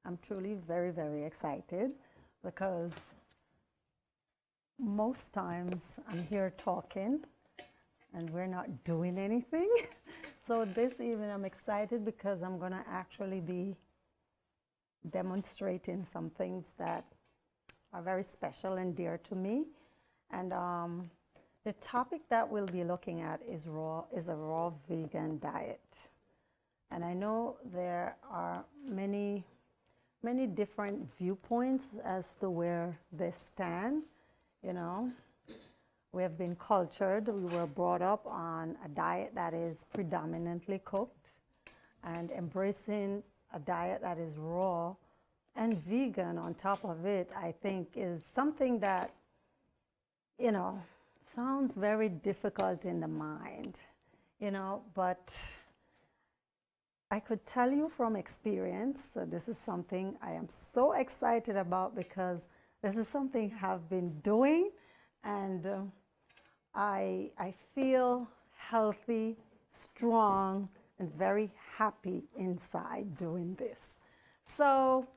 I'm truly very, very excited because most times I'm here talking and we're not doing anything. So this evening I'm excited because I'm going to actually be demonstrating some things that are very special and dear to me. And the topic that we'll be looking at is a raw vegan diet. And I know there are many different viewpoints as to where they stand. You know, we have been cultured. We were brought up on a diet that is predominantly cooked, and embracing a diet that is raw and vegan on top of it, I think, is something that, sounds very difficult in the mind, but I could tell you from experience, so this is something I am so excited about because this is something I've been doing, and I feel healthy, strong, and very happy inside doing this. So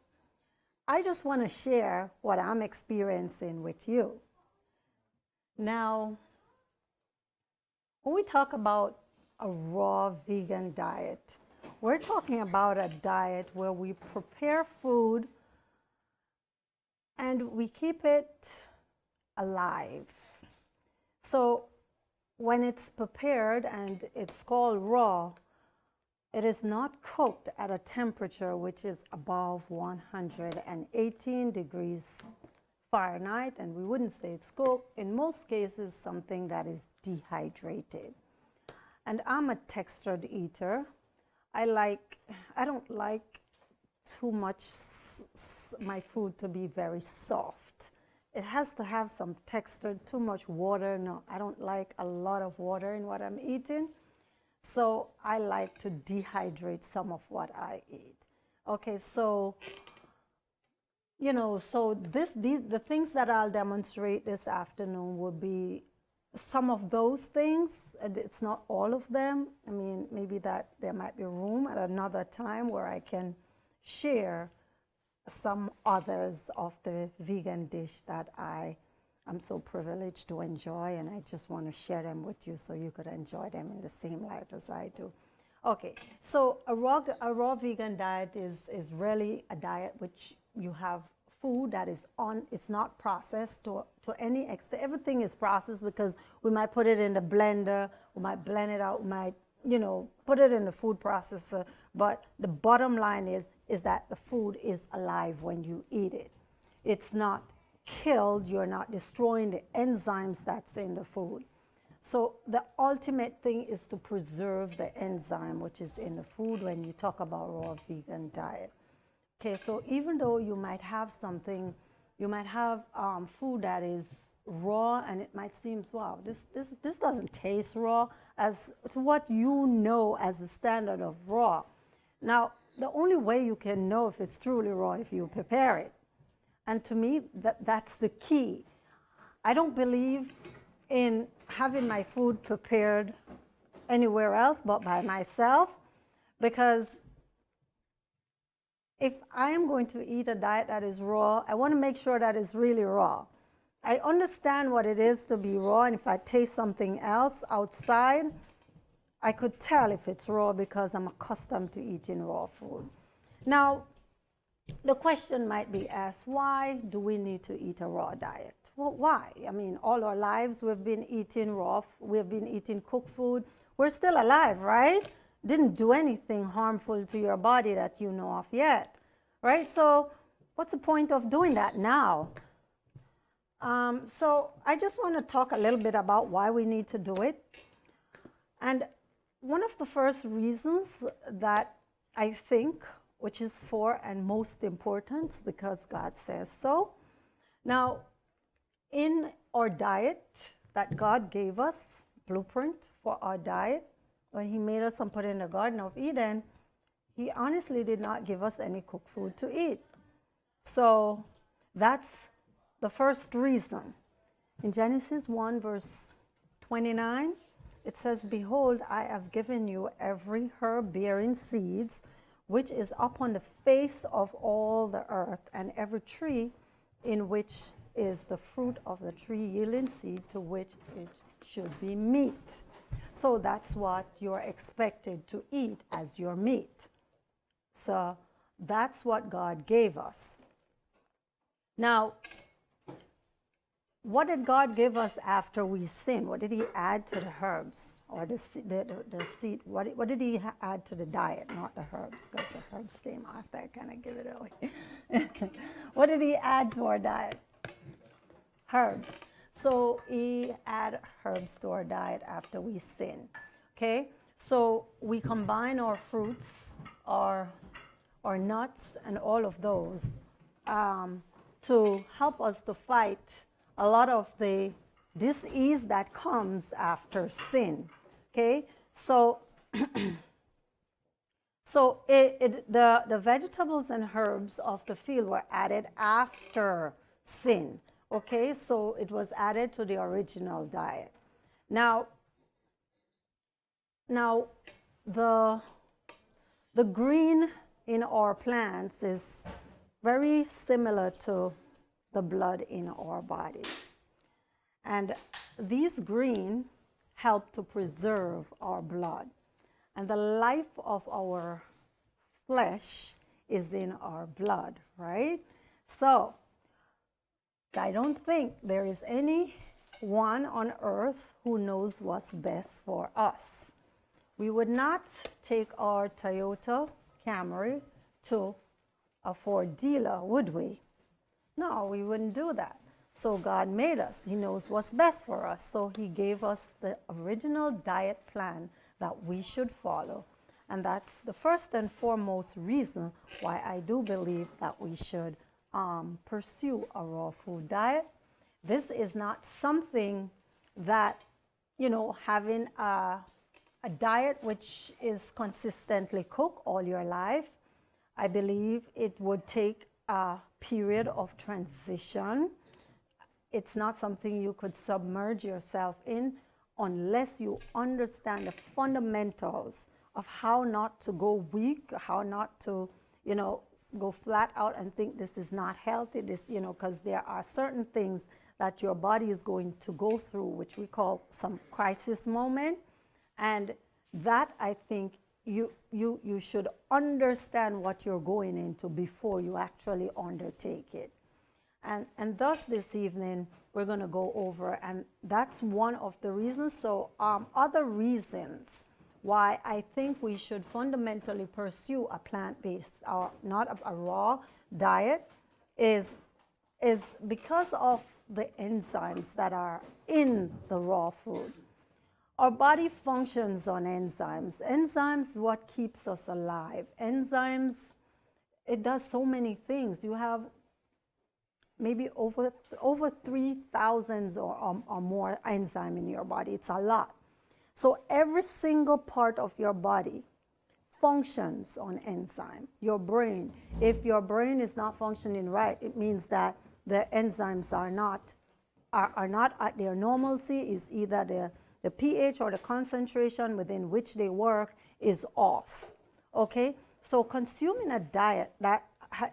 I just want to share what I'm experiencing with you. Now, when we talk about a raw vegan diet, we're talking about a diet where we prepare food and we keep it alive. So when it's prepared and it's called raw, it is not cooked at a temperature which is above 118 degrees Fahrenheit, and we wouldn't say it's cooked. In most cases, something that is dehydrated. And I'm a textured eater. I don't like too much my food to be very soft. It has to have some texture. Too much water, no, I don't like a lot of water in what I'm eating. So I like to dehydrate some of what I eat. Okay, so the things that I'll demonstrate this afternoon will be some of those things, and it's not all of them. I mean, maybe that there might be room at another time where I can share some others of the vegan dish that I'm so privileged to enjoy, and I just want to share them with you so you could enjoy them in the same light as I do. Okay, so a raw vegan diet is really a diet which you have food that is it's not processed to any extent. Everything is processed because we might put it in the blender, we might blend it out, we might, put it in the food processor. But the bottom line is that the food is alive when you eat it. It's not killed, you're not destroying the enzymes that's in the food. So the ultimate thing is to preserve the enzyme which is in the food when you talk about raw vegan diet. Okay, so even though you might have food that is raw and it might seem, wow, this doesn't taste raw as to what you know as the standard of raw. Now, the only way you can know if it's truly raw if you prepare it. And to me, that's the key. I don't believe in having my food prepared anywhere else but by myself, because if I am going to eat a diet that is raw, I want to make sure that it's really raw. I understand what it is to be raw, and if I taste something else outside, I could tell if it's raw because I'm accustomed to eating raw food. Now, the question might be asked, why do we need to eat a raw diet? Well, why? I mean, all our lives we've been eating raw, we've been eating cooked food. We're still alive, right? Didn't do anything harmful to your body that you know of yet, right? So what's the point of doing that now? So I just want to talk a little bit about why we need to do it. And one of the first reasons that I think, which is for and most important, because God says so. Now, in our diet that God gave us, blueprint for our diet, when he made us and put in the Garden of Eden, he honestly did not give us any cooked food to eat. So that's the first reason. In Genesis 1, verse 29, it says, "Behold, I have given you every herb bearing seeds which is upon the face of all the earth, and every tree in which is the fruit of the tree yielding seed, to which it should be meat. So that's what you're expected to eat as your meat. So that's what God gave us. Now, what did God give us after we sinned? What did he add to the herbs or the seed? What did he add to the diet? Not the herbs, because the herbs came after. I kind of give it away. What did he add to our diet? Herbs. So he added herbs to our diet after we sin. Okay? So we combine our fruits, our nuts, and all of those to help us to fight a lot of the disease that comes after sin. Okay? So the vegetables and herbs of the field were added after sin. Okay, so it was added to the original diet. Now the green in our plants is very similar to the blood in our body. And these green help to preserve our blood. And the life of our flesh is in our blood, right? So I don't think there is anyone on earth who knows what's best for us. We would not take our Toyota Camry to a Ford dealer, would we? No, we wouldn't do that. So God made us. He knows what's best for us. So he gave us the original diet plan that we should follow. And that's the first and foremost reason why I do believe that we should pursue a raw food diet. This is not something that, having a diet which is consistently cooked all your life. I believe it would take a period of transition. It's not something you could submerge yourself in unless you understand the fundamentals of how not to go weak, how not to, go flat out and think this is not healthy, because there are certain things that your body is going to go through, which we call some crisis moment. And that, I think, you should understand what you're going into before you actually undertake it. And thus this evening, we're going to go over, and that's one of the reasons. So other reasons why I think we should fundamentally pursue a plant-based or not a raw diet is because of the enzymes that are in the raw food. Our body functions on enzymes. Enzymes what keeps us alive. Enzymes, it does so many things. You have maybe over 3,000 or more enzyme in your body. It's a lot. So every single part of your body functions on enzyme. Your brain, if your brain is not functioning right, it means that the enzymes are not at their normalcy. Is either the pH or the concentration within which they work is off. Okay? So consuming a diet that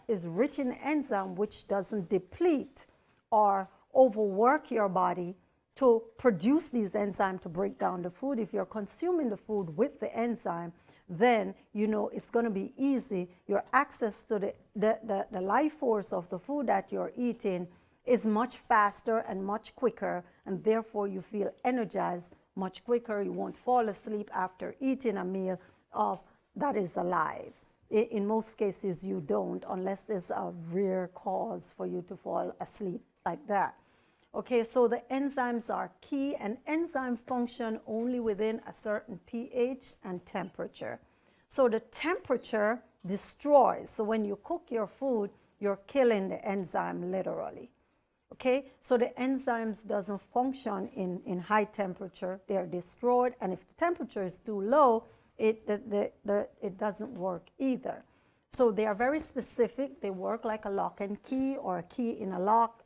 is rich in enzyme, which doesn't deplete or overwork your body to produce these enzymes to break down the food. If you're consuming the food with the enzyme, then it's going to be easy. Your access to the life force of the food that you're eating is much faster and much quicker, and therefore you feel energized much quicker. You won't fall asleep after eating a meal that is alive. In most cases, you don't, unless there's a rare cause for you to fall asleep like that. Okay, so the enzymes are key, and enzymes function only within a certain pH and temperature. So the temperature destroys. So when you cook your food, you're killing the enzyme literally. Okay, so the enzymes doesn't function in high temperature. They're destroyed, and if the temperature is too low, it doesn't work either. So they are very specific. They work like a lock and key or a key in a lock.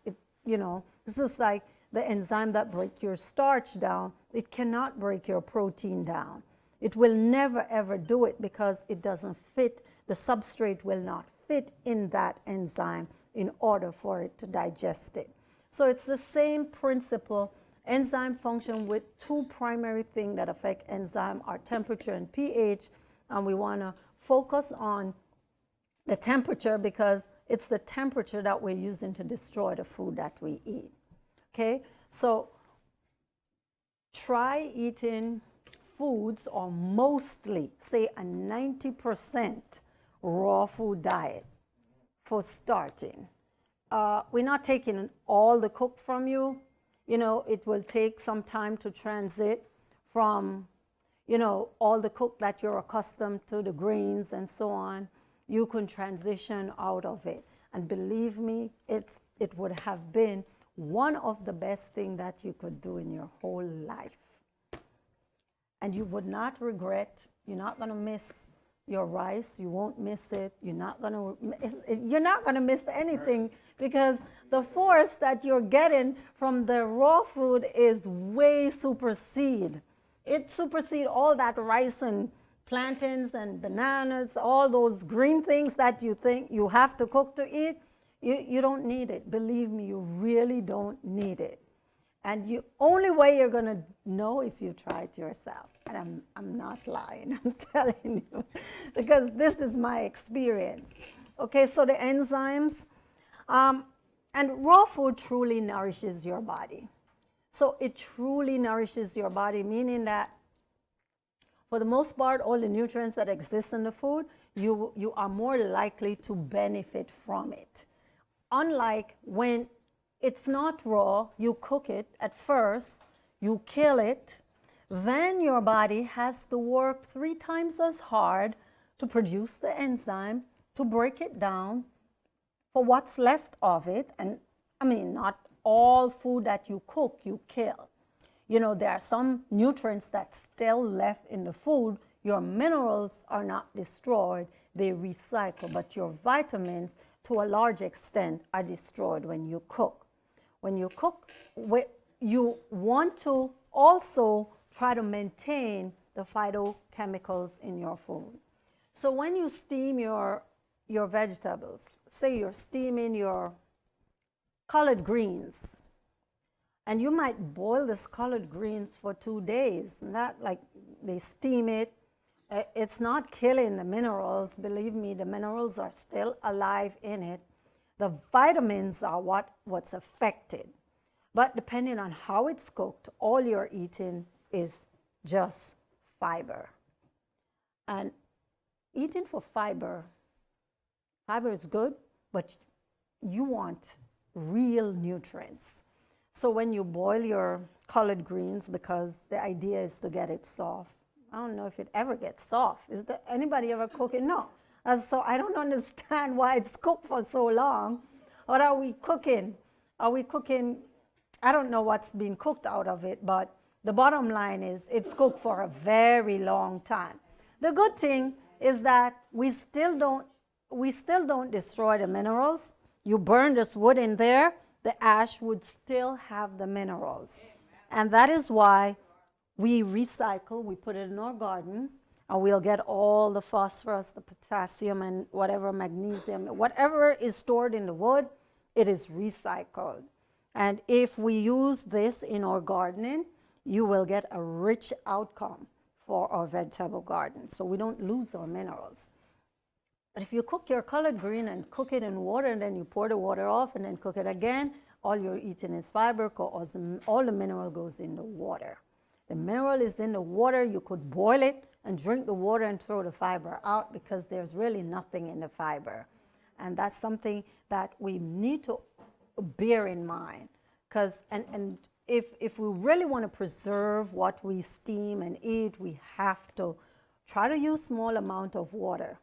This is like the enzyme that breaks your starch down. It cannot break your protein down. It will never, ever do it because it doesn't fit the substrate will not fit in that enzyme in order for it to digest it. So it's the same principle. Enzyme function with two primary things that affect enzyme are temperature and pH, and we want to focus on the temperature because it's the temperature that we're using to destroy the food that we eat. Okay, so try eating foods, or mostly, say a 90% raw food diet for starting. We're not taking all the cook from you. You know, it will take some time to transit from, you know, all the cook that you're accustomed to, the grains and so on. You can transition out of it. And believe me, it would have been one of the best things that you could do in your whole life. And you would not regret. You're not going to miss your rice. You won't miss it. You're not going to miss anything, because the force that you're getting from the raw food is way supersede. It supersedes all that rice and plantains and bananas, all those green things that you think you have to cook to eat. You don't need it. Believe me, you really don't need it. And the only way you're going to know if you try it yourself. And I'm not lying, I'm telling you, because this is my experience. Okay, so the enzymes, and raw food truly nourishes your body. So it truly nourishes your body, meaning that for the most part, all the nutrients that exist in the food, you are more likely to benefit from it. Unlike when it's not raw, you cook it at first, you kill it, then your body has to work 3 times as hard to produce the enzyme, to break it down for what's left of it. And I mean, not all food that you cook, you kill. You know, there are some nutrients that's still left in the food. Your minerals are not destroyed, they recycle, but your vitamins, to a large extent, are destroyed when you cook. When you cook, you want to also try to maintain the phytochemicals in your food. So when you steam your vegetables, say you're steaming your collard greens, and you might boil this collard greens for 2 days, and that, like, they steam it. It's not killing the minerals. Believe me, the minerals are still alive in it. The vitamins are what's affected. But depending on how it's cooked, all you're eating is just fiber. And eating for fiber is good, but you want real nutrients. So when you boil your collard greens, because the idea is to get it soft, I don't know if it ever gets soft. Is there anybody ever cooking? No. So I don't understand why it's cooked for so long. What are we cooking? Are we cooking? I don't know what's being cooked out of it, but the bottom line is it's cooked for a very long time. The good thing is that we still don't destroy the minerals. You burn this wood in there, the ash would still have the minerals. And that is why we recycle, we put it in our garden, and we'll get all the phosphorus, the potassium, and whatever, magnesium, whatever is stored in the wood, it is recycled. And if we use this in our gardening, you will get a rich outcome for our vegetable garden. So we don't lose our minerals. But if you cook your collard green and cook it in water, and then you pour the water off and then cook it again, all you're eating is fiber, because all the mineral goes in the water. The mineral is in the water. You could boil it and drink the water and throw the fiber out, because there's really nothing in the fiber. And that's something that we need to bear in mind. Because and if we really want to preserve what we steam and eat, we have to try to use small amount of water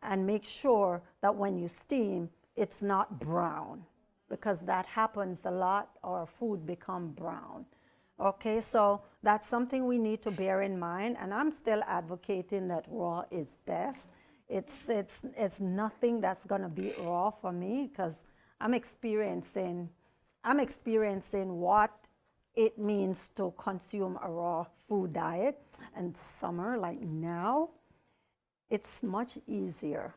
and make sure that when you steam, it's not brown, because that happens a lot. Our food become brown. Okay, so that's something we need to bear in mind, and I'm still advocating that raw is best. It's nothing that's gonna beat raw for me, because I'm experiencing what it means to consume a raw food diet. And summer, like now, it's much easier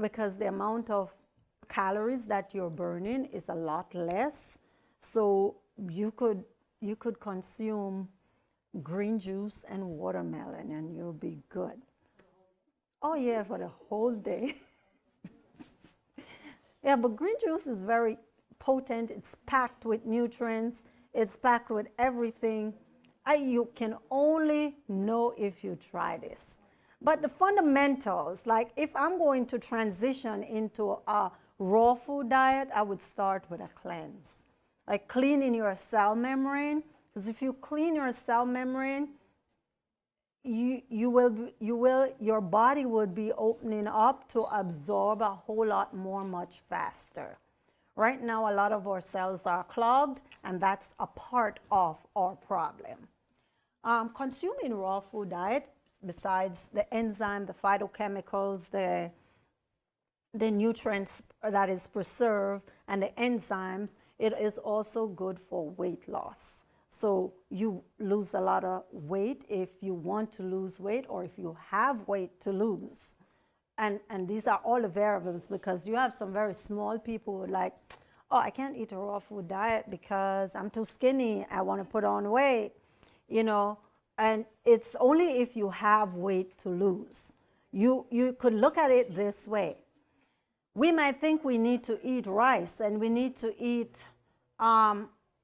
because the amount of calories that you're burning is a lot less. So you could consume green juice and watermelon and you'll be good. Oh yeah, for the whole day. Yeah, but green juice is very potent. It's packed with nutrients. It's packed with everything. You can only know if you try this. But the fundamentals, like if I'm going to transition into a raw food diet, I would start with a cleanse. Like cleaning your cell membrane. Because if you clean your cell membrane, your body would be opening up to absorb a whole lot more much faster. Right now, a lot of our cells are clogged, and that's a part of our problem. Consuming raw food diet, besides the enzyme, the phytochemicals, the nutrients that is preserved, and the enzymes, it is also good for weight loss. So you lose a lot of weight if you want to lose weight or if you have weight to lose. And these are all the variables because you have some very small people who are like, oh, I can't eat a raw food diet because I'm too skinny. I want to put on weight, you know. And it's only if you have weight to lose. You could look at it this way. We might think we need to eat rice and we need to eat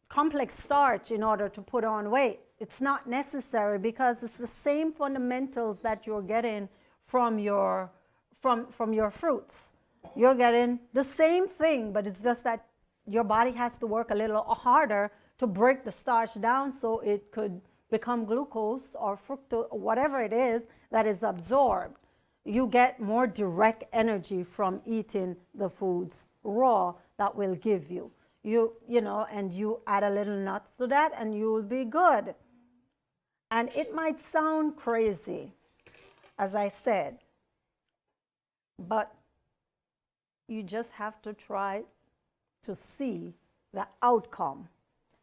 complex starch in order to put on weight. It's not necessary because it's the same fundamentals that you're getting from your fruits. You're getting the same thing, but it's just that your body has to work a little harder to break the starch down so it could become glucose or fructose, whatever it is that is absorbed. You get more direct energy from eating the foods raw that will give you. You know, and you add a little nuts to that and you will be good. And it might sound crazy, as I said, but you just have to try to see the outcome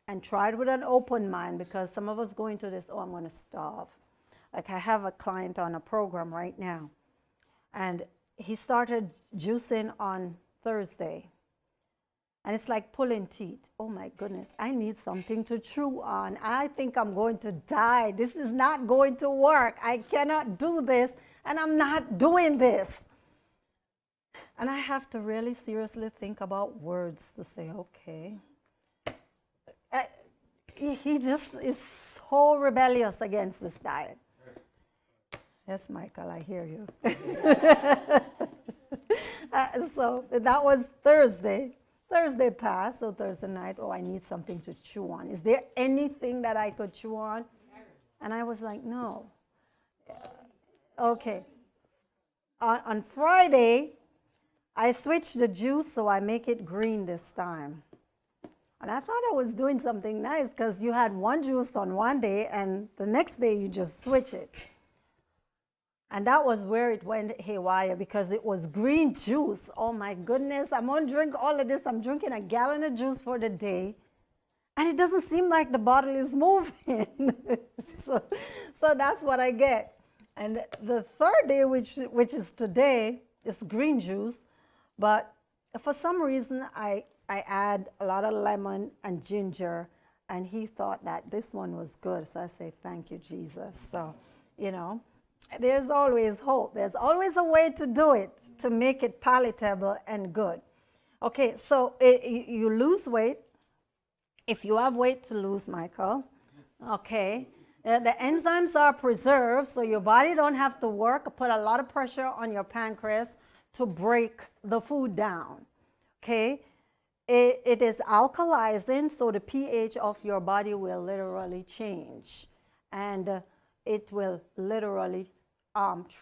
and try it with an open mind because some of us go into this, oh, I'm going to starve. Like I have a client on a program right now and he started juicing on Thursday. And it's like pulling teeth. Oh my goodness, I need something to chew on. I think I'm going to die. This is not going to work. I cannot do this, and I'm not doing this. And I have to really seriously think about words to say, okay. He just is so rebellious against this diet. Yes, Michael, I hear you. So that was Thursday. Thursday passed, so Thursday night, oh, I need something to chew on. Is there anything that I could chew on? And I was like, no. Okay. On Friday, I switched the juice, so I make it green this time. And I thought I was doing something nice because you had one juice on one day, and the next day you just switch it. And that was where it went haywire because it was green juice. Oh my goodness, I'm going to drink all of this. I'm drinking a gallon of juice for the day. And it doesn't seem like the bottle is moving. so that's what I get. And the third day, which is today, is green juice. But for some reason, I add a lot of lemon and ginger. And he thought that this one was good. So I say, thank you, Jesus. So, you know. There's always hope. There's always a way to do it, to make it palatable and good. Okay, so you lose weight. If you have weight to lose, Michael, okay, the enzymes are preserved, so your body don't have to work, put a lot of pressure on your pancreas to break the food down, okay? It is alkalizing, so the pH of your body will literally change. And it will literally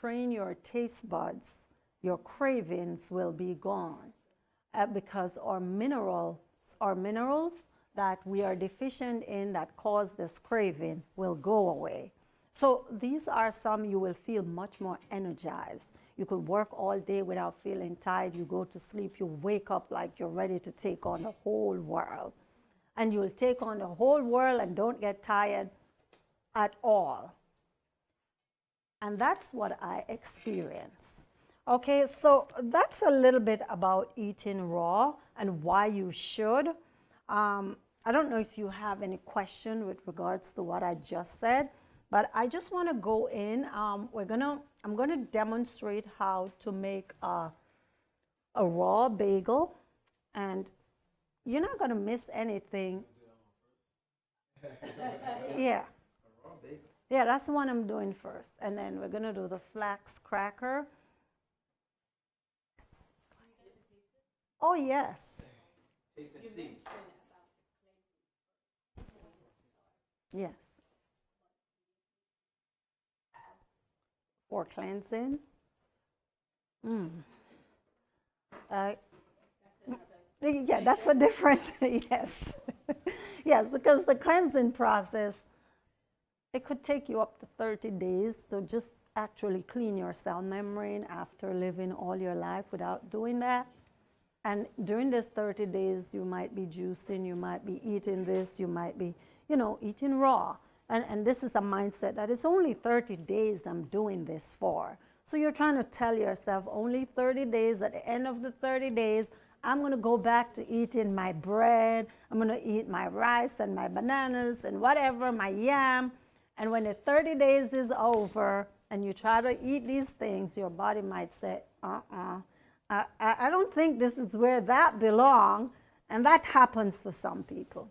train your taste buds. Your cravings will be gone because our minerals that we are deficient in that cause this craving will go away. So these are some you will feel much more energized. You could work all day without feeling tired. You go to sleep, you wake up like you're ready to take on the whole world. And you'll take on the whole world and don't get tired at all. And that's what I experience. Okay, so that's a little bit about eating raw and why you should. I don't know if you have any question with regards to what I just said, but I just want to go in. I'm gonna demonstrate how to make a raw bagel, and you're not gonna miss anything. Yeah, yeah, that's the one I'm doing first, and then we're gonna do the flax cracker. Oh yes, yes, for cleansing. Mm. Uh, yeah, that's a different, yes. Yes, because the cleansing process, it could take you up to 30 days to just actually clean your cell membrane after living all your life without doing that. And during this 30 days, you might be juicing, you might be eating this, you might be, eating raw. And this is a mindset that it's only 30 days I'm doing this for. So you're trying to tell yourself only 30 days, at the end of the 30 days, I'm going to go back to eating my bread, I'm going to eat my rice and my bananas and whatever, my yam. And when the 30 days is over and you try to eat these things, your body might say, I don't think this is where that belongs. And that happens for some people.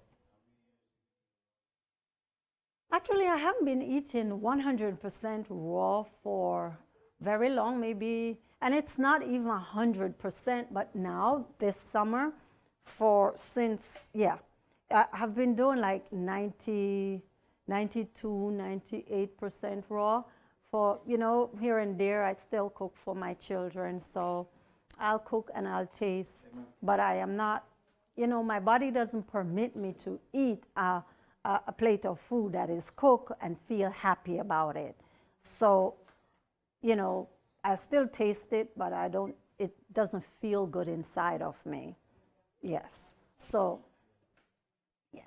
Actually, I haven't been eating 100% raw for very long, maybe, and it's not even 100%, but now this summer, yeah, I have been doing like 90, 92, 98% raw. For, here and there, I still cook for my children, so I'll cook and I'll taste, but I am not, my body doesn't permit me to eat a plate of food that is cooked and feel happy about it. So, I'll still taste it, but it doesn't feel good inside of me. Yes. So, yes.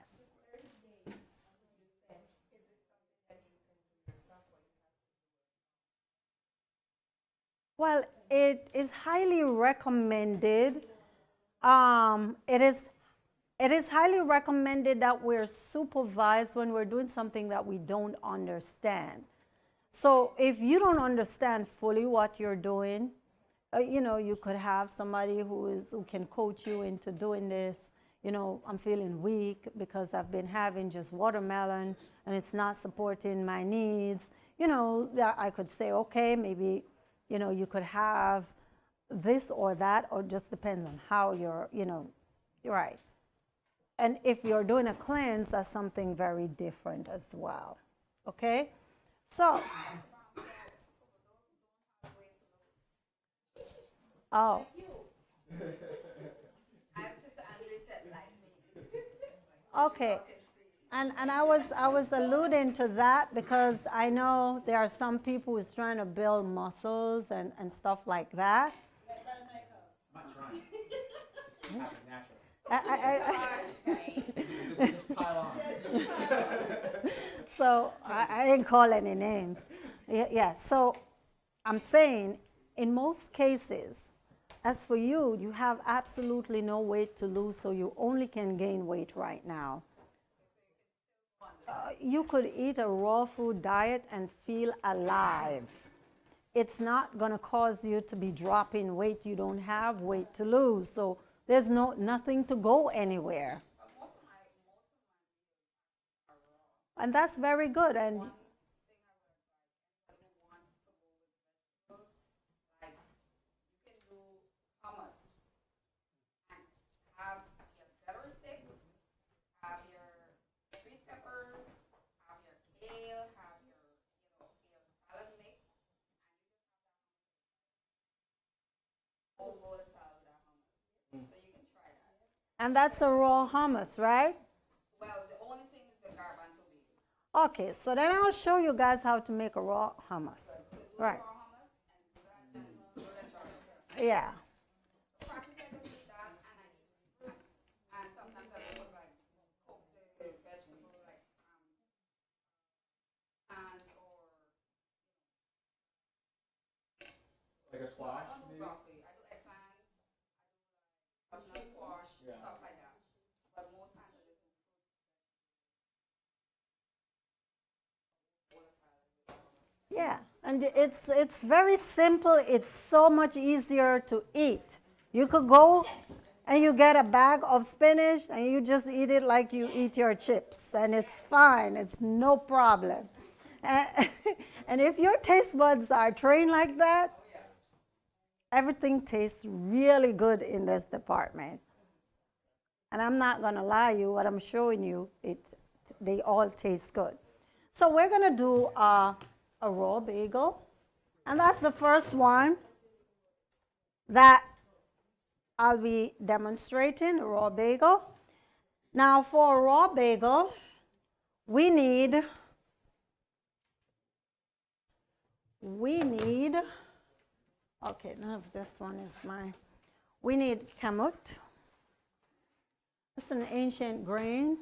Well, it is highly recommended. It is highly recommended that we're supervised when we're doing something that we don't understand. So if you don't understand fully what you're doing, you could have somebody who can coach you into doing this. I'm feeling weak because I've been having just watermelon and it's not supporting my needs. That I could say, okay, maybe, you could have this or that, or just depends on how you're right. And if you're doing a cleanse, that's something very different as well. Okay? So, oh, okay. And I was alluding to that because I know there are some people who's trying to build muscles and stuff like that. So I didn't call any names. Yeah, so I'm saying in most cases, as for you, you have absolutely no weight to lose, so you only can gain weight right now. You could eat a raw food diet and feel alive. It's not going to cause you to be dropping weight. You don't have weight to lose, so there's nothing to go anywhere. And that's very good. And that's a raw hummus, right? Okay, so then I'll show you guys how to make a raw hummus. Right. Yeah. squash, maybe? Broccoli. I do eggplant, butternut squash, stuff like that. But most times I just Yeah, and it's very simple. It's so much easier to eat. You could go and you get a bag of spinach and you just eat it like you eat your chips, and it's fine. It's no problem. And, and if your taste buds are trained like that, everything tastes really good in this department. And I'm not going to lie you, what I'm showing you, they all taste good. So we're going to do a raw bagel. And that's the first one that I'll be demonstrating, a raw bagel. Now for a raw bagel, we need, okay, none of this one is mine. We need kamut. It's an ancient grain.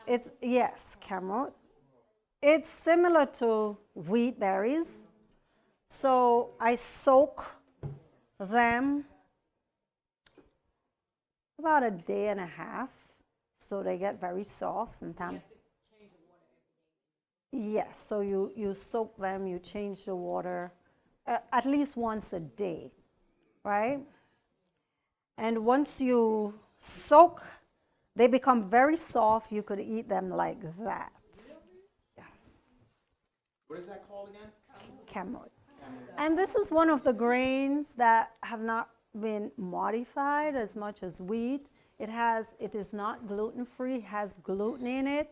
It's, yes, kamut. It's similar to wheat berries. So I soak them about a day and a half so they get very soft. Sometimes. Yes, so you soak them, you change the water at least once a day, right? And once you soak, they become very soft. You could eat them like that. Yes. What is that called again? Kamut. And this is one of the grains that have not been modified as much as wheat. It is not gluten-free, has gluten in it,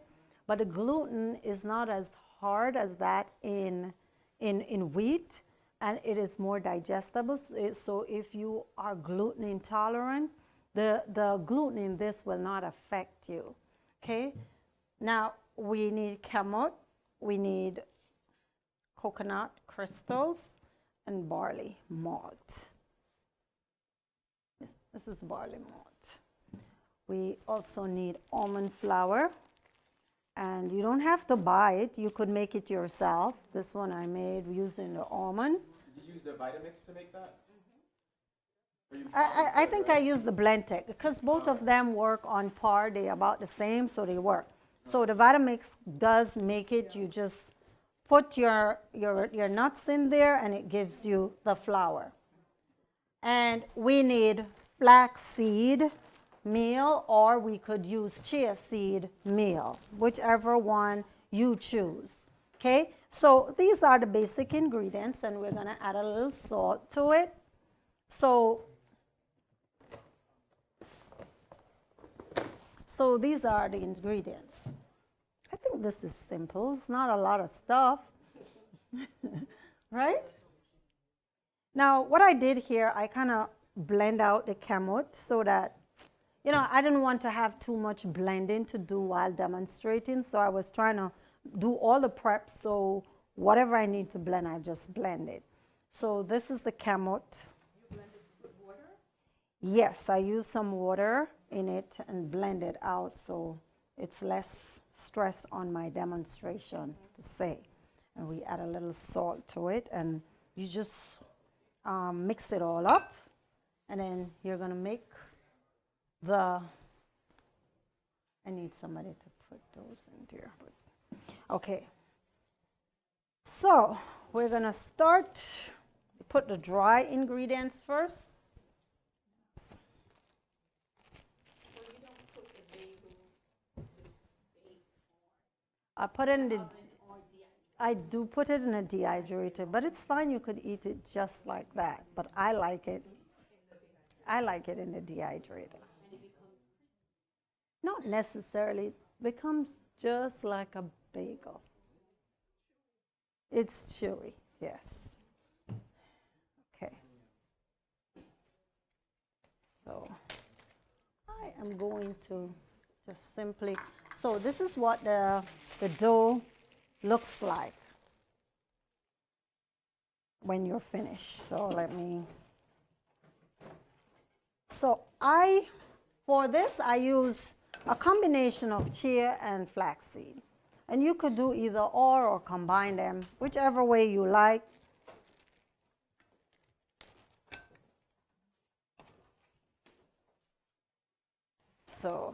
but the gluten is not as hard as that in wheat, and it is more digestible. So if you are gluten intolerant, the gluten in this will not affect you. Okay? Now we need kamut, we need coconut crystals, and barley malt. This is barley malt. We also need almond flour, and you don't have to buy it. You could make it yourself. This one I made using the almond. Did you use the Vitamix to make that? I think I use the Blendtec because both of them work on par. They're about the same, so they work. So the Vitamix does make it. You just put your nuts in there and it gives you the flour. And we need flaxseed meal, or we could use chia seed meal, whichever one you choose. Okay, so these are the basic ingredients, and we're going to add a little salt to it. So these are the ingredients. I think this is simple. It's not a lot of stuff. Right? Now, what I did here, I kind of blend out the kamut so that, I didn't want to have too much blending to do while demonstrating. So I was trying to do all the prep. So whatever I need to blend, I just blend it. So this is the kamut. You blended with water? Yes, I used some water in it and blend it out so it's less stress on my demonstration to say. And we add a little salt to it, and you just mix it all up, and then you're going to make I need somebody to put those in there. Okay. So we're going to put the dry ingredients first. I put it in the, I do put it in a dehydrator, but it's fine. You could eat it just like that. But I like it. I like it in the dehydrator. Not necessarily. It becomes just like a bagel. It's chewy, yes. Okay. So I am going to just simply, so this is what the dough looks like when you're finished. So for this, I use a combination of chia and flaxseed. And you could do either or combine them, whichever way you like. So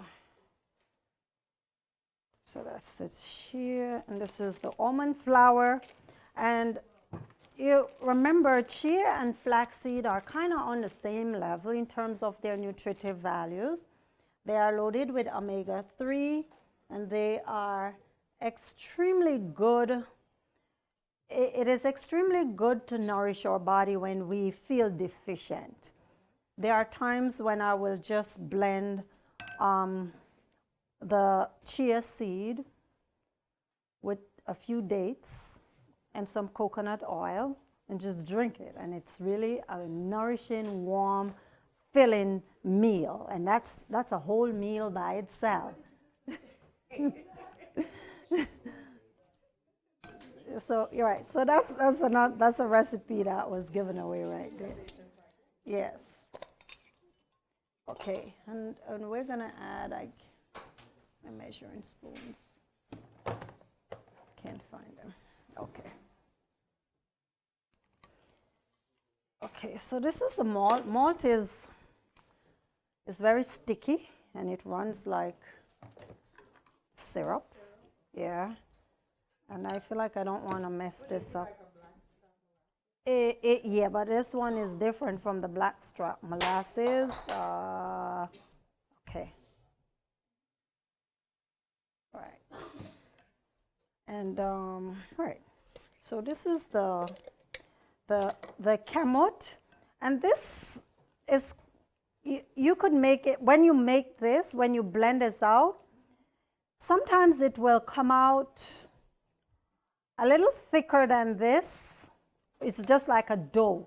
that's it here, and this is the almond flour. And you remember, chia and flaxseed are kind of on the same level in terms of their nutritive values. They are loaded with omega-3, and they are extremely good. It is extremely good to nourish our body when we feel deficient. There are times when I will just blend the chia seed with a few dates and some coconut oil and just drink it. And it's really a nourishing, warm, filling meal. And that's a whole meal by itself. So you're right. So that's a recipe that was given away right there. Yes. Okay, and we're gonna add like my measuring spoons. Can't find them. Okay. Okay, so this is the malt. Malt is very sticky and it runs like syrup. Yeah. And I feel like I don't want to mess this up. Yeah, but this one is different from the blackstrap molasses. Okay. All right. And all right. So this is the kamut, and this is you could make it when you make this, when you blend this out. Sometimes it will come out a little thicker than this. It's just like a dough,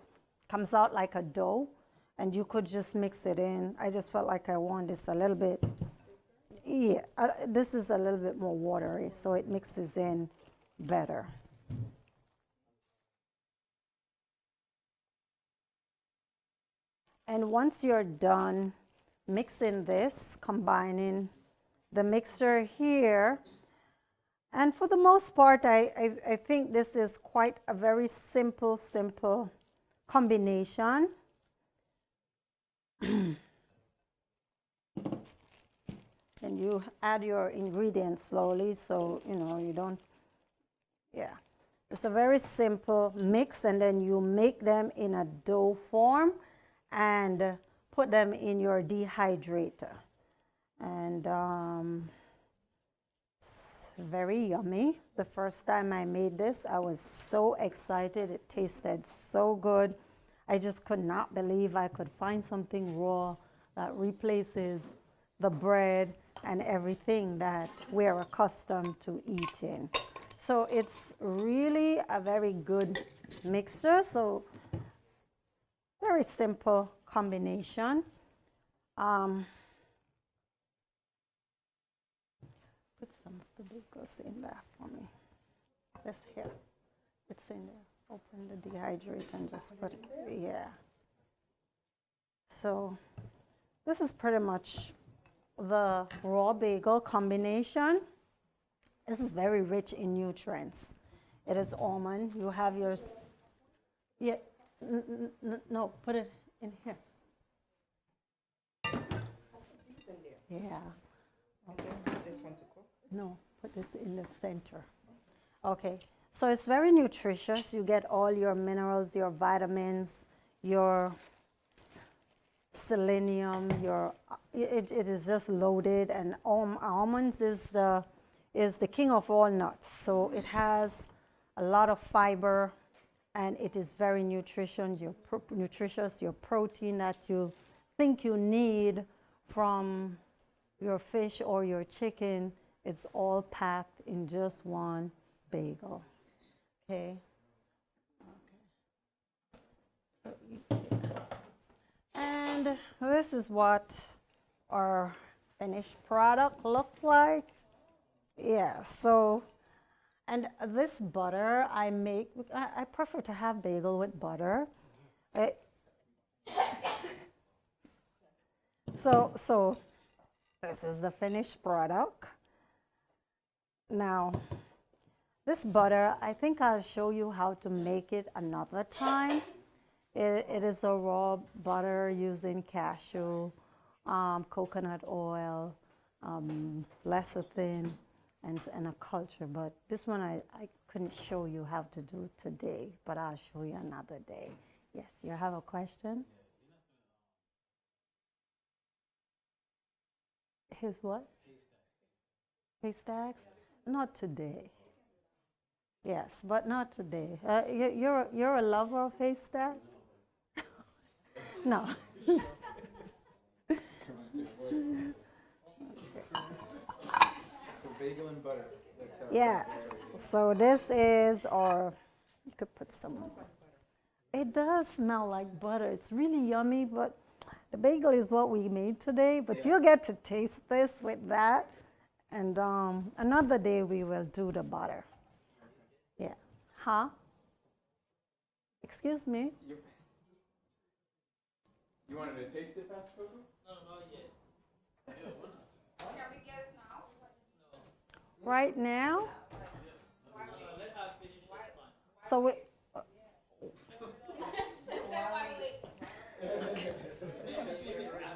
comes out like a dough, and you could just mix it in. I just felt like I want this a little bit, yeah, this is a little bit more watery, so it mixes in better. And once you're done mixing this, combining the mixture here, and for the most part, I think this is quite a very simple combination. And you add your ingredients slowly so, you don't, yeah. It's a very simple mix, and then you make them in a dough form and put them in your dehydrator. And it's very yummy. The first time I made this, I was so excited. It tasted so good. I just could not believe I could find something raw that replaces the bread and everything that we're accustomed to eating. So it's really a very good mixture. So very simple combination. Put some of the bagels in there for me. This here, it's in there. Open the dehydrator and just put it, yeah. So this is pretty much the raw bagel combination. This is very rich in nutrients. It is almond. You have yours. Yeah, no, put it in here. It's in there. Yeah. Okay. This one to cook? No, put this in the center. Okay, so it's very nutritious. You get all your minerals, your vitamins, your selenium, it is just loaded, and almonds is the king of all nuts. So it has a lot of fiber, and it is very nutritious. Your protein that you think you need from your fish or your chicken, it's all packed in just one bagel. Okay. So, and this is what our finished product looks like. Yeah, so, and this butter I make, I prefer to have bagel with butter. So this is the finished product. Now, this butter, I think I'll show you how to make it another time. It is a raw butter using cashew coconut oil, lecithin, and a culture. But this one I couldn't show you how to do today, but I'll show you another day. Yes, you have a question? His what? Haystacks? Not today. Yes, but not today. You're a lover of haystacks? No. So bagel and butter. Yes. So this is, or you could put some. It does smell like butter. It's really yummy, but the bagel is what we made today. But you'll get to taste this with that. And another day we will do the butter. Yeah. Huh? Excuse me? You wanted to taste it, Pastor Coco? Can we get it now? Right now? So we,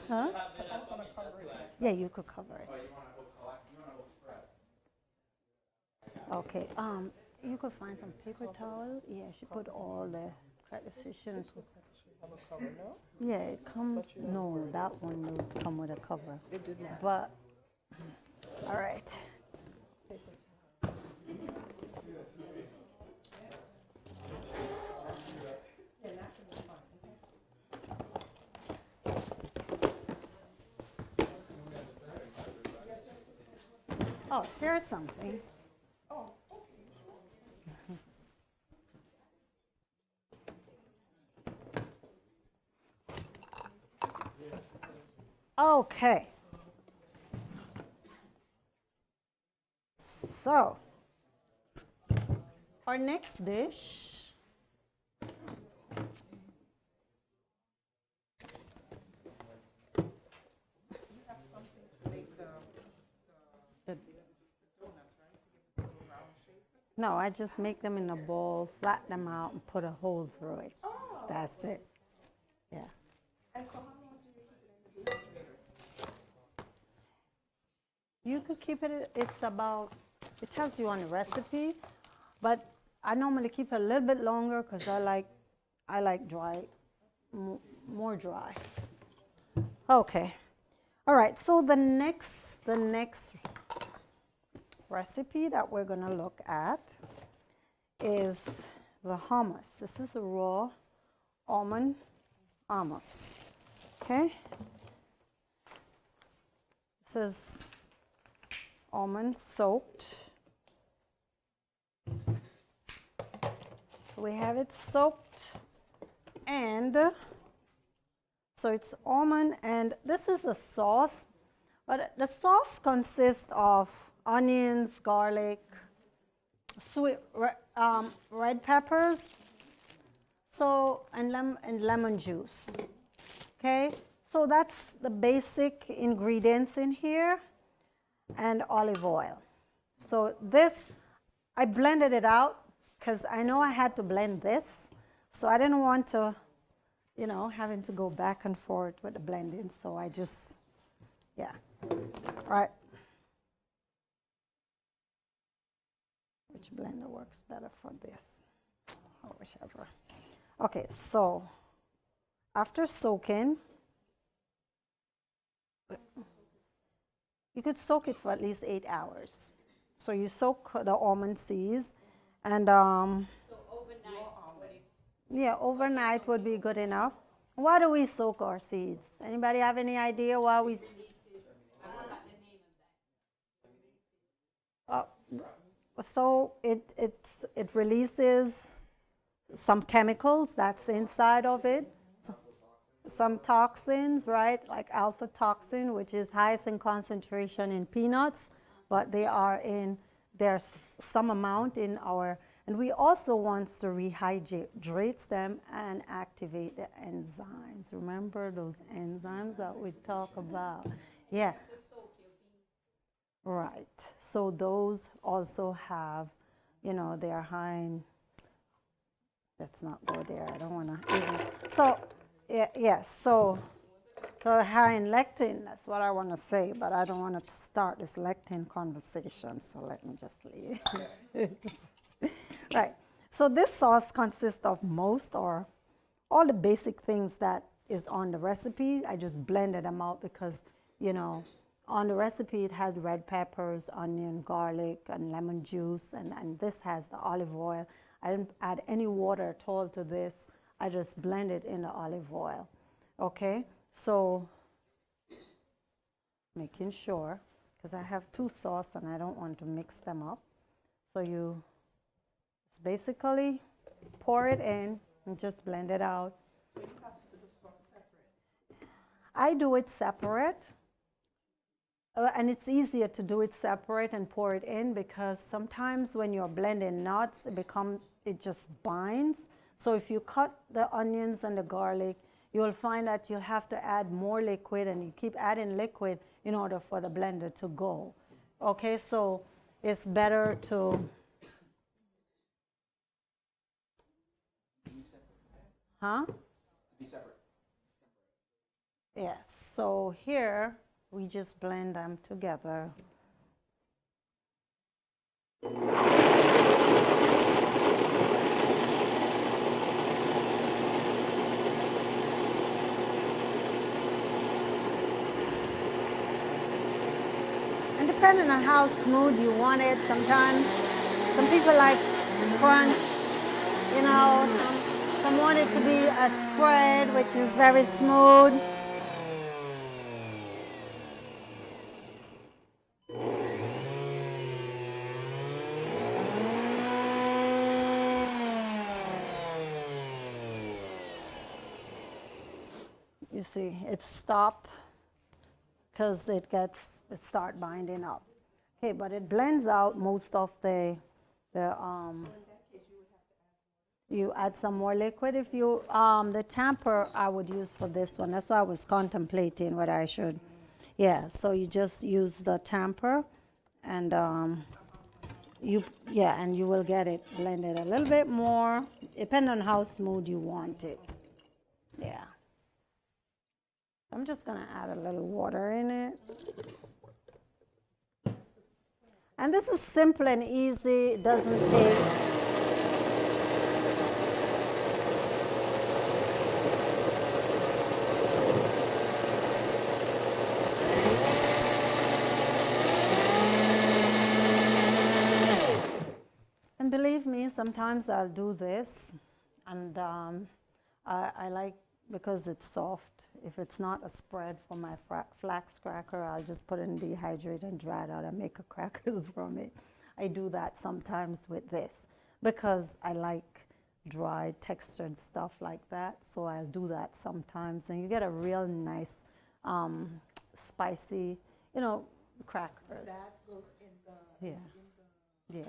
huh? Yeah, you could cover it. Okay. You could find some paper towel. Yeah, she put all the practitioners. Yeah, it comes. No, that one will come with a cover. It did not. But all right. Oh, here's something. Okay. So, our next dish No, I just make them in a bowl, flatten them out, and put a hole through it. That's it. Yeah. You could keep it, it's about, it tells you on the recipe, but I normally keep it a little bit longer because I like dry, more dry. Okay. All right, so the next recipe that we're gonna look at is the hummus. This is a raw almond hummus, okay? This is almond soaked. We have it soaked, and so it's almond, and this is a sauce, but the sauce consists of onions, garlic, sweet red peppers, so and lemon juice. Okay, so that's the basic ingredients in here, and olive oil. So this, I blended it out because I know I had to blend this, so I didn't want to, you know, having to go back and forth with the blending. So I just, yeah, all right. Which blender works better for this? Or whichever. Okay, so after soaking, you could soak it for at least 8 hours. So you soak the almond seeds, and yeah, overnight would be good enough. Why do we soak our seeds? Anybody have any idea why we? So it releases some chemicals that's inside of it, some toxins, right? Like alpha toxin, which is highest in concentration in peanuts, but there's some amount in our, and we also want to rehydrate them and activate the enzymes. Remember those enzymes that we talk about? Yeah. Right. So those also have, you know, they are high in, let's not go there. I don't want to even. So, yes. So So high in lectin, that's what I want to say, but I don't want to start this lectin conversation, so let me just leave. Right. So this sauce consists of most or all the basic things that is on the recipe. I just blended them out because, you know, on the recipe it has red peppers, onion, garlic, and lemon juice, and this has the olive oil. I didn't add any water at all to this. I just blended in the olive oil. Okay, so making sure, because I have two sauce and I don't want to mix them up. So you just basically pour it in and just blend it out. So you have to do the sauce separate. I do it separate. And it's easier to do it separate and pour it in because sometimes when you're blending nuts, it just binds. So if you cut the onions and the garlic, you'll find that you'll have to add more liquid, and you keep adding liquid in order for the blender to go. Okay, so it's better to... Huh? Be separate. Yes, so here we just blend them together. And depending on how smooth you want it, sometimes some people like crunch, you know, some want it to be a spread, which is very smooth. You see, it stop because it start binding up. Okay, but it blends out most of you add some more liquid if you, the tamper I would use for this one. That's why I was contemplating whether I should. Yeah, so you just use the tamper and and you will get it blended a little bit more, depending on how smooth you want it. Yeah. I'm just gonna add a little water in it. And this is simple and easy, it doesn't take. And believe me, sometimes I'll do this, and I like, because it's soft, if it's not a spread for my flax cracker, I'll just put it in dehydrate and dry it out and make a crackers from it. I do that sometimes with this because I like dry textured stuff like that, so I'll do that sometimes, and you get a real nice spicy, you know, crackers. That goes in the... Yeah.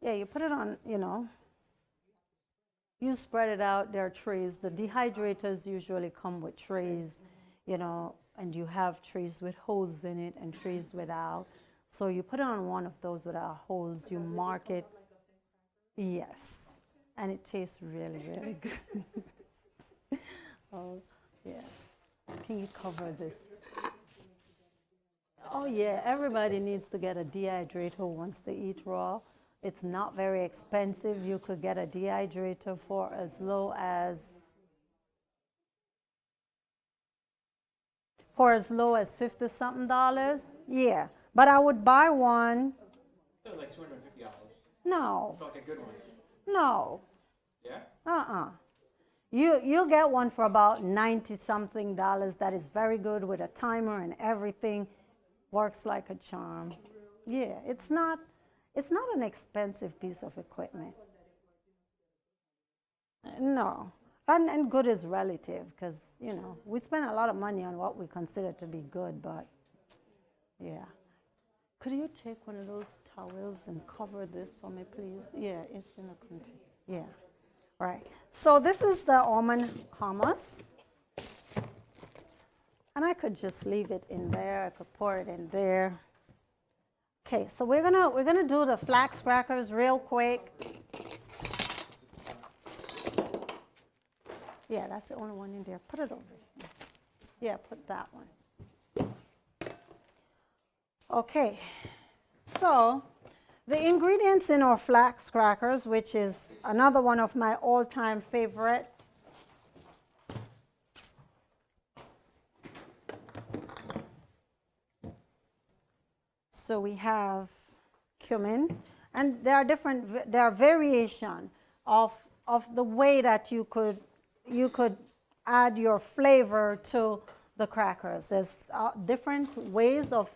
Yeah, you put it on, you know, you spread it out. There are trays. The dehydrators usually come with trays, you know, and you have trays with holes in it and trays without. So you put it on one of those without holes, you mark it. Yes, and it tastes really, really good. Oh, yes. Can you cover this? Oh, yeah, everybody needs to get a dehydrator who wants to eat raw. It's not very expensive. You could get a dehydrator for as low as $50-something. Yeah, but I would buy one. That was like $250. No, Felt like a good one. no, Yeah? You'll get one for about $90-something. That is very good with a timer and everything. Works like a charm. Yeah, it's not an expensive piece of equipment. No, and good is relative because, you know, we spend a lot of money on what we consider to be good, but yeah. Could you take one of those towels and cover this for me, please? Yeah, it's in a container. Yeah, right. So this is the almond hummus. And I could just leave it in there. I could pour it in there. Okay, so we're gonna do the flax crackers real quick. Yeah, that's the only one in there. Put it over. Yeah, put that one. Okay, so the ingredients in our flax crackers, which is another one of my all-time favorite. So we have cumin, and there are variation of the way that you could add your flavor to the crackers. There's different ways of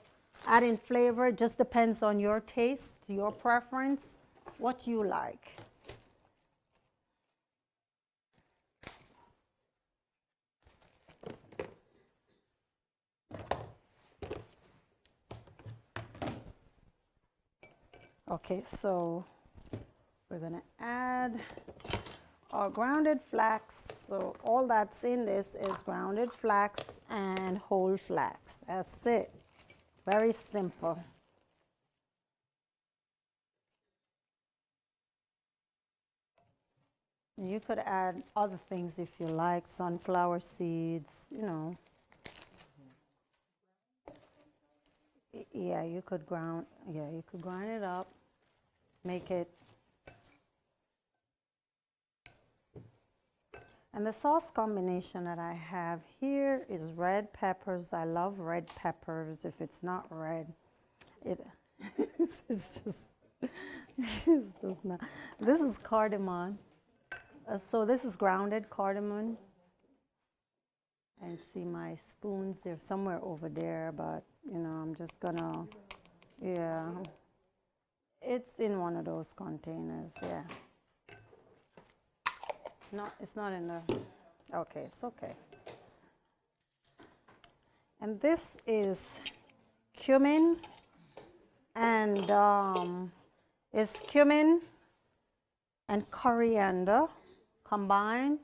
adding flavor. It just depends on your taste, your preference, what you like. Okay, so we're gonna add our grounded flax. So all that's in this is grounded flax and whole flax. That's it. Very simple. You could add other things if you like, sunflower seeds, you know. Yeah, you could grind it up, make it. And the sauce combination that I have here is red peppers. I love red peppers. If it's not red, it's just, it's just not. This is cardamom. So this is grounded cardamom. And see my spoons, they're somewhere over there, but you know, I'm just gonna, yeah. It's in one of those containers, yeah. No, it's not in the, okay, it's okay. And this is cumin, and it's cumin and coriander combined.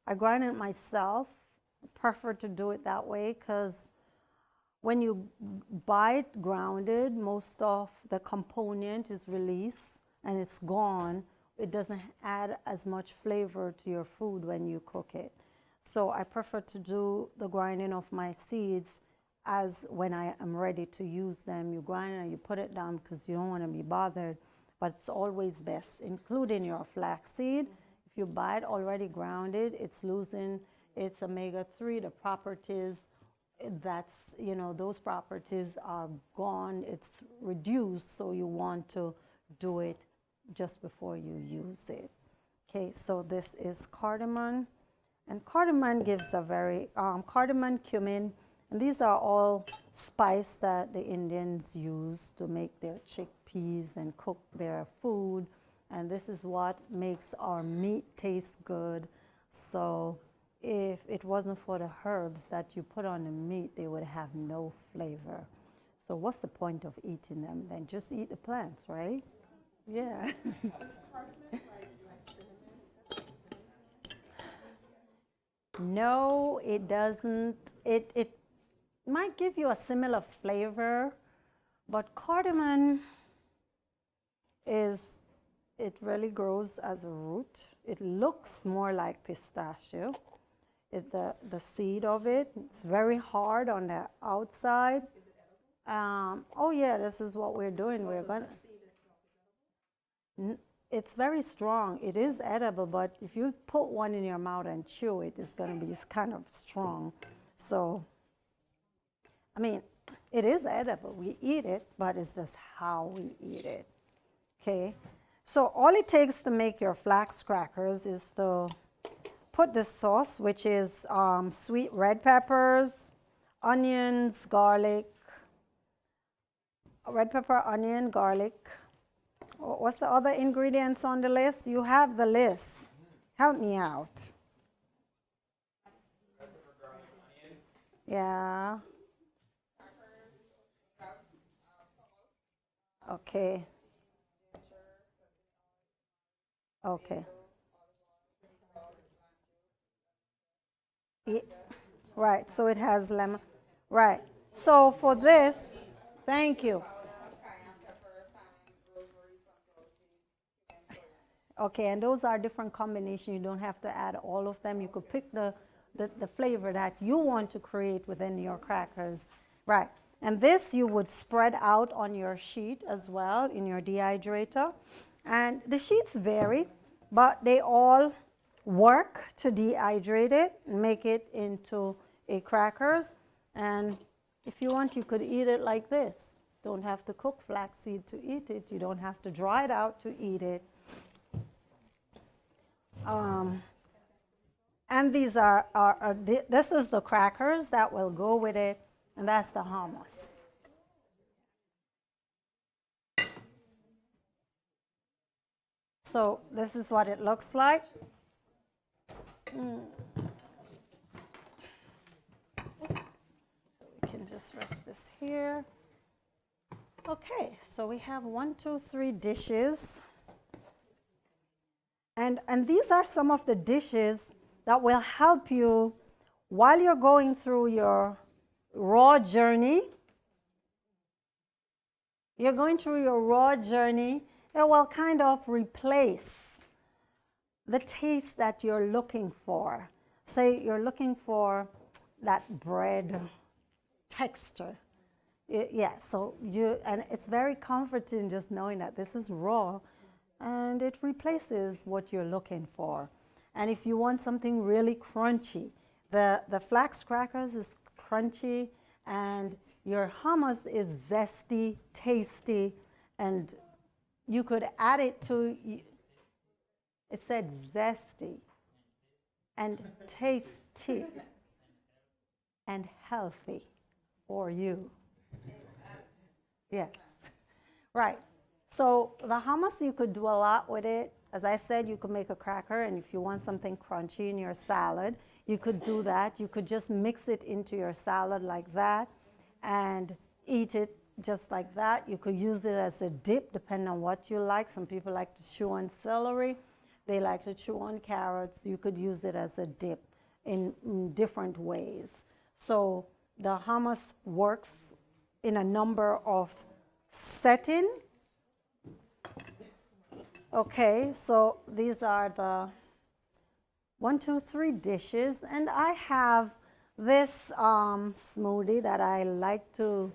I grind it myself. I prefer to do it that way because when you buy it grounded, most of the component is released and it's gone. It doesn't add as much flavor to your food when you cook it. So I prefer to do the grinding of my seeds as when I am ready to use them. You grind it and you put it down because you don't want to be bothered, but it's always best, including your flaxseed. If you buy it already grounded, it's losing its omega-3, the properties. That's, you know, those properties are gone. It's reduced, so you want to do it just before you use it. Okay, so this is cardamom, and cardamom gives a very cardamom, cumin, and these are all spice that the Indians use to make their chickpeas and cook their food, and this is what makes our meat taste good. So if it wasn't for the herbs that you put on the meat, they would have no flavor. So what's the point of eating them? Then just eat the plants, right? Yeah. No, it doesn't. It might give you a similar flavor, but cardamom it really grows as a root. It looks more like pistachio. The seed of it, it's very hard on the outside. Oh yeah, this is what we're doing. We're gonna. It's very strong. It is edible, but if you put one in your mouth and chew it, it's going to be kind of strong. So, I mean, it is edible. We eat it, but it's just how we eat it. Okay? So, all it takes to make your flax crackers is to put this sauce, which is sweet red peppers, onions, garlic, red pepper, onion, garlic. What's the other ingredients on the list? You have the list. Help me out. Yeah. Okay. Okay. Right, so it has lemon. Right. So for this, thank you. Okay, and those are different combinations. You don't have to add all of them. You could pick the flavor that you want to create within your crackers. Right. And this you would spread out on your sheet as well in your dehydrator. And the sheets vary, but they all work to dehydrate it and make it into a crackers. And if you want, you could eat it like this. Don't have to cook flaxseed to eat it. You don't have to dry it out to eat it. And these this is the crackers that will go with it, and that's the hummus. So this is what it looks like. So we can just rest this here. Okay, so we have 1, 2, 3 dishes. And these are some of the dishes that will help you while you're going through your raw journey. You're going through your raw journey, it will kind of replace the taste that you're looking for. Say you're looking for that bread texture. Yeah, so and it's very comforting just knowing that this is raw, and it replaces what you're looking for. And if you want something really crunchy, the flax crackers is crunchy, and your hummus is zesty, tasty, and you could add it to, it said zesty, and tasty, and healthy for you. Yes, right. So the hummus, you could do a lot with it. As I said, you could make a cracker, and if you want something crunchy in your salad, you could do that. You could just mix it into your salad like that and eat it just like that. You could use it as a dip, depending on what you like. Some people like to chew on celery. They like to chew on carrots. You could use it as a dip in different ways. So the hummus works in a number of settings. Okay, so these are the 1, 2, 3 dishes, and I have this smoothie that I like to.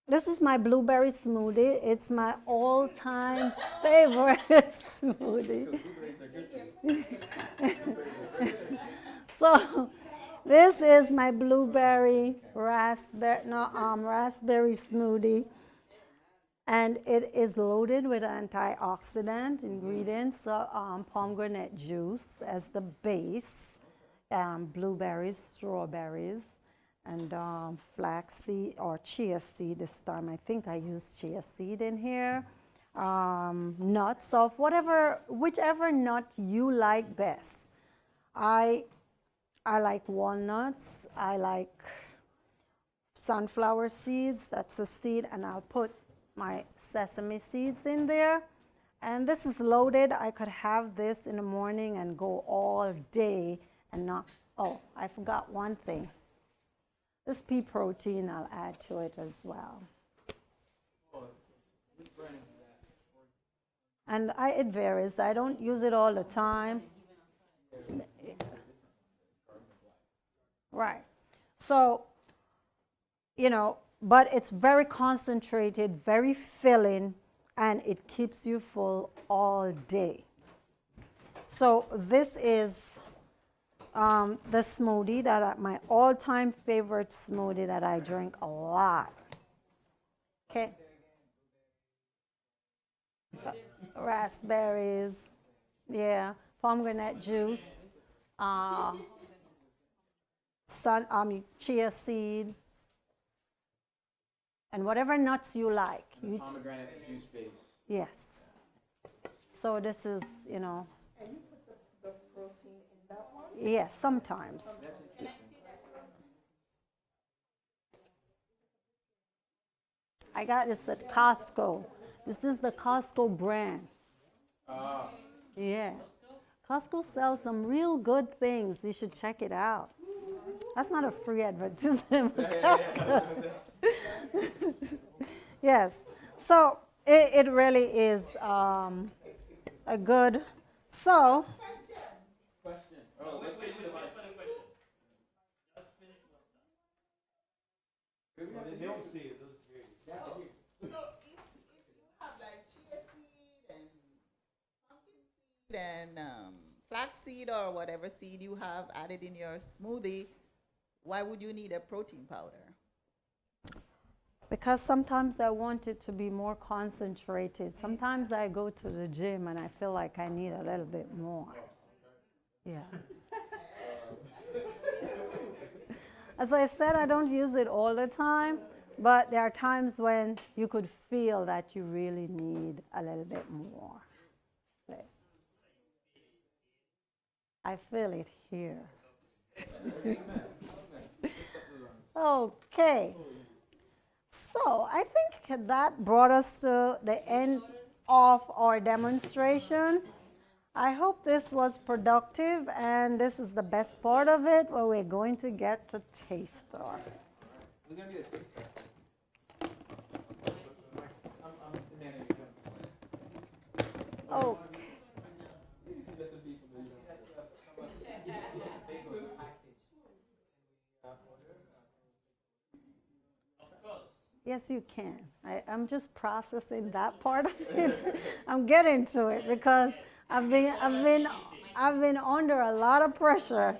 This is my blueberry smoothie. It's my all-time favorite smoothie. So this is my blueberry raspberry smoothie. And it is loaded with antioxidant ingredients, pomegranate juice as the base, blueberries, strawberries, and flaxseed or chia seed this time. I think I used chia seed in here. Nuts of whichever nut you like best. I like walnuts. I like sunflower seeds. That's a seed, and I'll put my sesame seeds in there. And this is loaded. I could have this in the morning and go all day and not. Oh, I forgot one thing. This pea protein, I'll add to it as well. And it varies. I don't use it all the time. Right. So, but it's very concentrated, very filling, and it keeps you full all day. So this is the smoothie my all-time favorite smoothie that I drink a lot. Okay. Raspberries, yeah, pomegranate juice, chia seed, and whatever nuts you like. Pomegranate juice base. Yes. So this is, And you put the protein in that one? yes, sometimes. I got this at Costco. This is the Costco brand. Yeah. Costco sells some real good things. You should check it out. That's not a free advertisement for Costco. Yes. So it really is a good. So, Question. Oh, let's wait for the mic. They don't see it. They'll see it. So if you have like chia seed and pumpkin seed and flaxseed or whatever seed you have added in your smoothie, why would you need a protein powder? because sometimes I want it to be more concentrated. Sometimes I go to the gym and I feel like I need a little bit more. Yeah. As I said, I don't use it all the time, but there are times when you could feel that you really need a little bit more. So, I feel it here. Okay. So I think that brought us to the end of our demonstration. I hope this was productive, and this is the best part of it, where we're going to get to taste it. We're gonna be the taste test. I'm the manager. Okay. Yes, you can. I'm just processing that part of it. I'm getting to it because I've been under a lot of pressure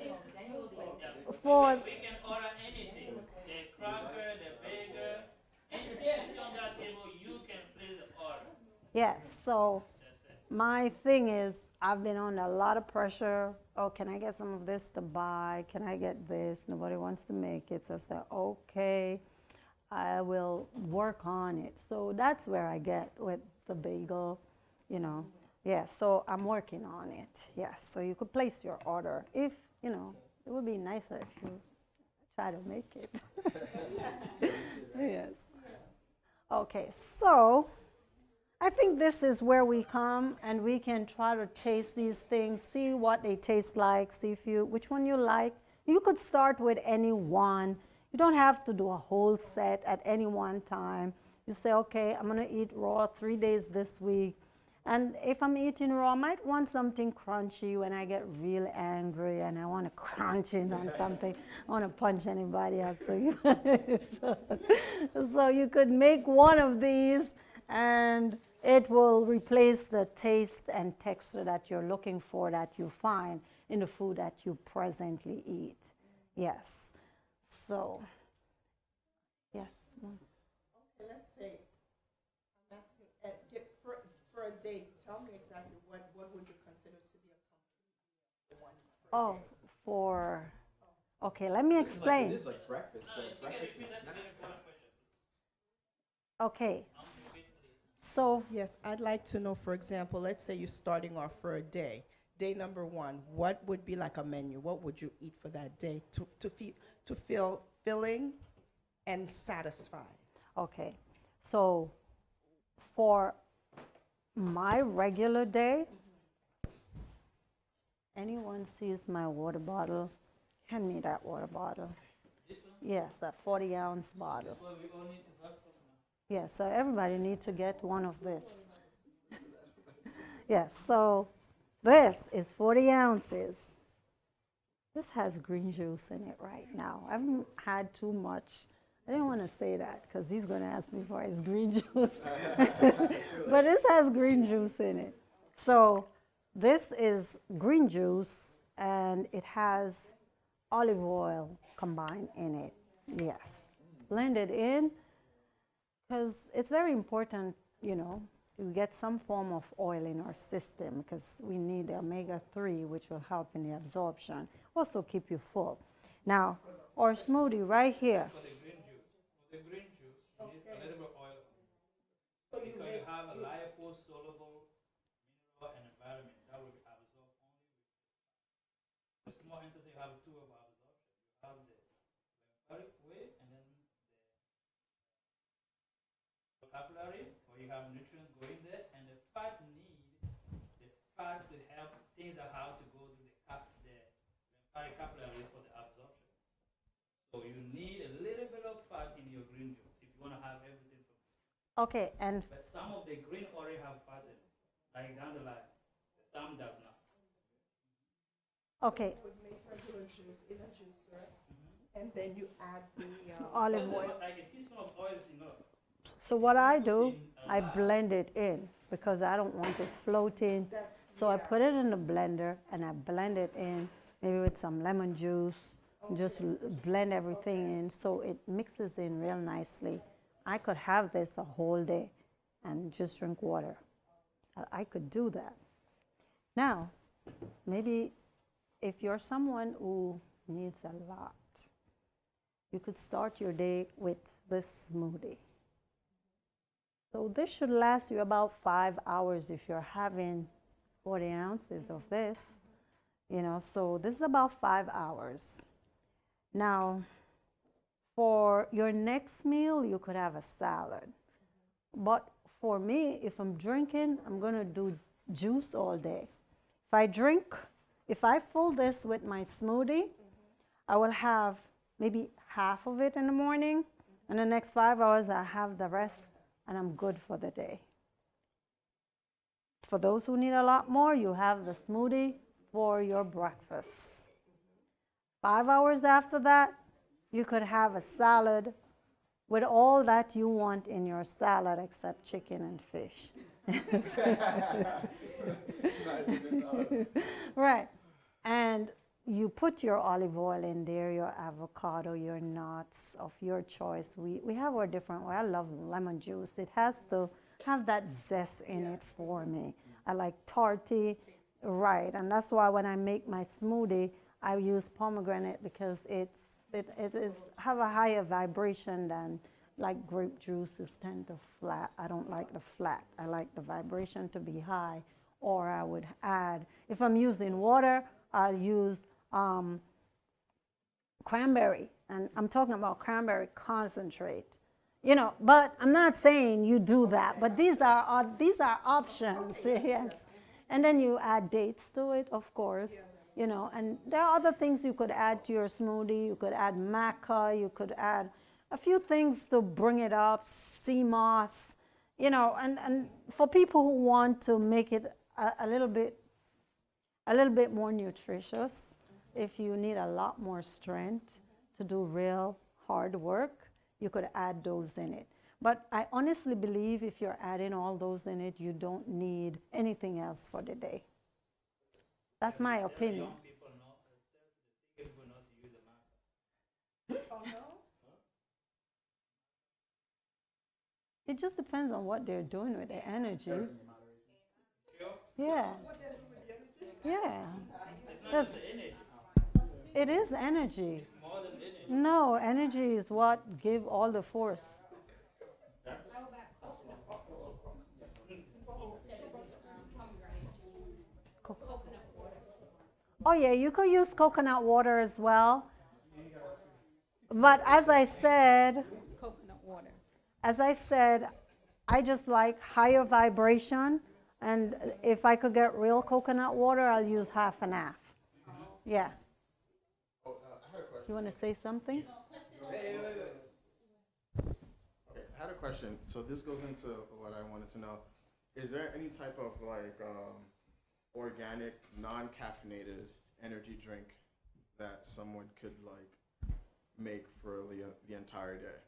for. We can order anything. The cracker, the burger, anything you see on that table, you can place the order. Yes. So my thing is, I've been under a lot of pressure. Oh, can I get some of this to buy? Can I get this? Nobody wants to make it. So I said, okay, I will work on it. So that's where I get with the bagel, you know. Yes, so I'm working on it. Yes, so you could place your order. If, you know, it would be nicer if you try to make it. Yes. Okay, so I think this is where we come and we can try to taste these things, see what they taste like, see if you, which one you like. You could start with any one. You don't have to do a whole set at any one time. You say, okay, I'm gonna eat raw 3 days this week. And if I'm eating raw, I might want something crunchy when I get real angry and I want to crunch it on something. I want to punch anybody else. So you could make one of these and it will replace the taste and texture that you're looking for, that you find in the food that you presently eat. Yes. So, yes. Okay, let's say, I'm asking, for a day, tell me exactly what would you consider to be a complete meal? One for a Oh, day. for, okay, let me explain. It is like breakfast, but breakfast is snack. Okay, so Yes, I'd like to know, for example, let's say you're starting off for a day. Day number one, what would be like a menu? What would you eat for that day to feel filling and satisfied? okay, so for my regular day, anyone sees my water bottle, hand me that water bottle. Yes, that 40-ounce bottle. Yes, so everybody needs to get one of this. Yes, so this is 40 ounces. This has green juice in it right now. I haven't had too much. I didn't want to say that because he's going to ask me for his green juice. But this has green juice in it. So this is green juice and it has olive oil combined in it. Yes. Blend it in because it's very important, you know, we get some form of oil in our system because we need omega-3, which will help in the absorption. Also keep you full. Now, our smoothie right here. For the green juice, you need a little bit of oil. Because you have a lipose, soluble, mineral, and environment. That will be absorbed only with the small intestine. You have two of absorption. You have the lymphatic way and then the capillary, where you have nutrients going there, and the fat to help things that have to go to the lymphatic capillary for the absorption. So you need a little bit of fat in your green juice if you want to have everything from Okay, and But some of the green already have fatted, like down the line. Some does not. okay, Would make regular juice in a juicer, and then you add the olive Because oil. like a teaspoon of oil is enough. So what I Put do, in a I lot. blend it in because I don't want it floating. So I put it in the blender and I blend it in, maybe with some lemon juice. Just blend everything in so it mixes in real nicely. I could have this a whole day and just drink water. I could do that. Now, maybe if you're someone who needs a lot, you could start your day with this smoothie. So this should last you about 5 hours if you're having 40 ounces of this, so this is about 5 hours. Now, for your next meal, you could have a salad. But for me, if I'm drinking, I'm going to do juice all day. If I fill this with my smoothie, I will have maybe half of it in the morning, and the next 5 hours, I have the rest, and I'm good for the day. For those who need a lot more, you have the smoothie for your breakfast. 5 hours after that, you could have a salad with all that you want in your salad except chicken and fish. Right. And you put your olive oil in there, your avocado, your nuts of your choice. We have our different way. I love lemon juice. It has to have that zest in it for me. I like tarty, right. And that's why when I make my smoothie, I use pomegranate because it is have a higher vibration than like grape juices tend to flat. I don't like the flat. I like the vibration to be high. Or I would add, if I'm using water, I'll use cranberry. And I'm talking about cranberry concentrate. But I'm not saying you do that. But these are options, yes. And then you add dates to it, of course. And there are other things you could add to your smoothie. You could add maca. You could add a few things to bring it up, sea moss, and for people who want to make it a little bit more nutritious, if you need a lot more strength to do real hard work, you could add those in it. But I honestly believe if you're adding all those in it, you don't need anything else for the day. That's my opinion. Young people know, the people know to use the maca. Oh, no? It just depends on what they're doing with their energy. Sure. Yeah. Yeah. It's not That's- just the energy. It is energy. It's more than energy. No, energy is what give all the force. Oh yeah, you could use coconut water as well. But as I said, Coconut water. I just like higher vibration, and if I could get real coconut water, I'll use half and half. Yeah. I had a question. You want to say something? Okay, I had a question. So this goes into what I wanted to know. Is there any type of organic, non-caffeinated energy drink that someone could make for the entire day?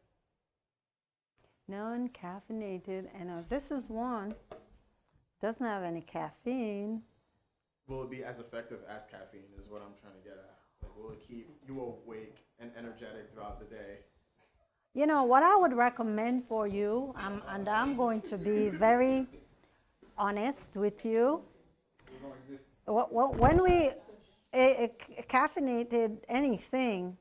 Non-caffeinated, and this is one. Doesn't have any caffeine. Will it be as effective as caffeine is what I'm trying to get at? Will it keep you awake and energetic throughout the day? What I would recommend for you, and I'm going to be very honest with you. When we caffeinated anything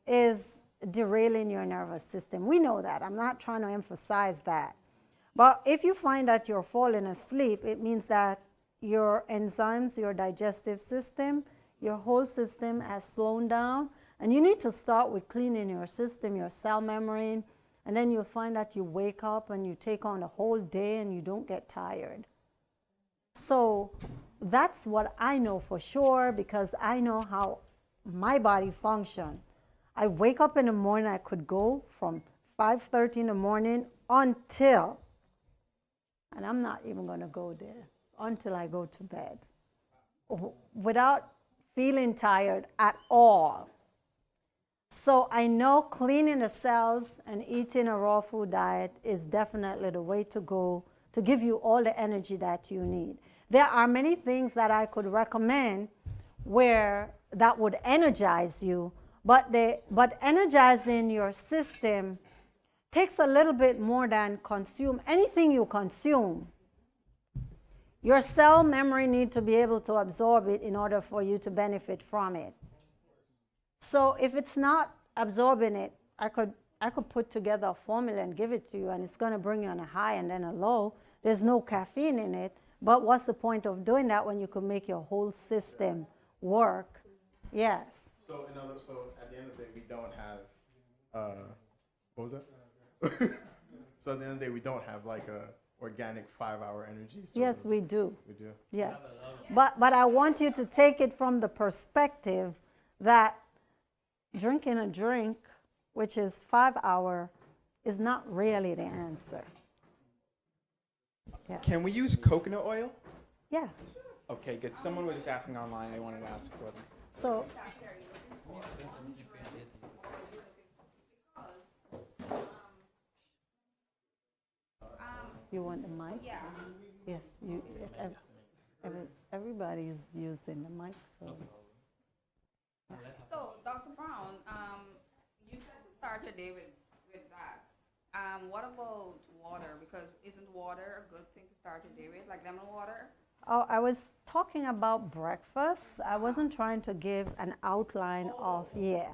is derailing your nervous system. We know that. I'm not trying to emphasize that. But if you find that you're falling asleep, it means that your enzymes, your digestive system, your whole system has slowed down. And you need to start with cleaning your system, your cell membrane, and then you'll find that you wake up and you take on the whole day and you don't get tired. So that's what I know for sure because I know how my body functions. I wake up in the morning, I could go from 5:30 in the morning until and I'm not even going to go there until I go to bed without feeling tired at all. So I know cleaning the cells and eating a raw food diet is definitely the way to go to give you all the energy that you need. There are many things that I could recommend where that would energize you, but energizing your system takes a little bit more than consume. Anything you consume, your cell memory needs to be able to absorb it in order for you to benefit from it. So if it's not absorbing it, I could put together a formula and give it to you, and it's going to bring you on a high and then a low. There's no caffeine in it, but what's the point of doing that when you could make your whole system work? Yes. So at the end of the day, we don't have, what was that? So at the end of the day, we don't have like a organic 5-hour energy. Yes, we do. We do. Yes. But I want you to take it from the perspective that drinking a drink, which is 5 hour, is not really the answer. Yes. Can we use coconut oil? Yes. Okay, good. Someone was just asking online. I wanted to ask for them. So you want the mic? Yeah. Yes. Everybody's using the mic, so. So, Dr. Brown, you said to start your day with that. What about water? Because isn't water a good thing to start your day with, like lemon water? Oh, I was talking about breakfast. I wasn't trying to give an outline of,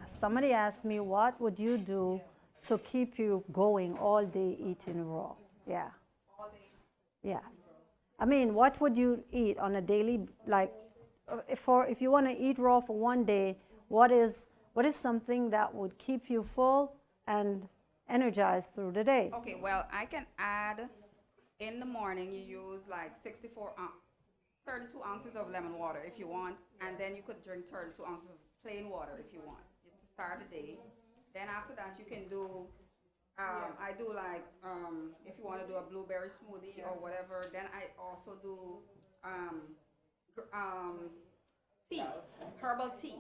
Somebody asked me, what would you do to keep you going all day eating raw? Yeah. All day. Yes. I mean, what would you eat on a daily, like, if you want to eat raw for one day, what is something that would keep you full and energized through the day? Okay, well, I can add, in the morning, you use like 32 ounces of lemon water if you want, and then you could drink 32 ounces of plain water if you want, just to start the day. Then after that, you can do, I do like, if you want to do a blueberry smoothie or whatever, then I also do tea, herbal tea.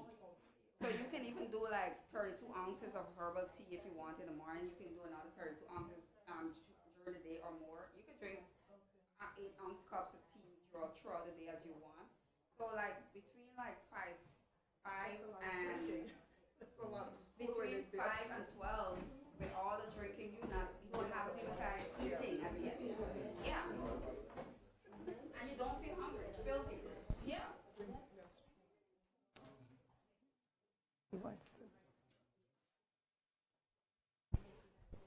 So you can even do like 32 ounces of herbal tea if you want in the morning. You can do another 32 ounces during the day or more. You can drink 8-ounce cups of tea throughout the day as you want. So like between like 5 and between 5 and 12, with all the drinking, you don't have to decide eating at the end. Yeah. And you don't feel hungry. It fills you. Yeah.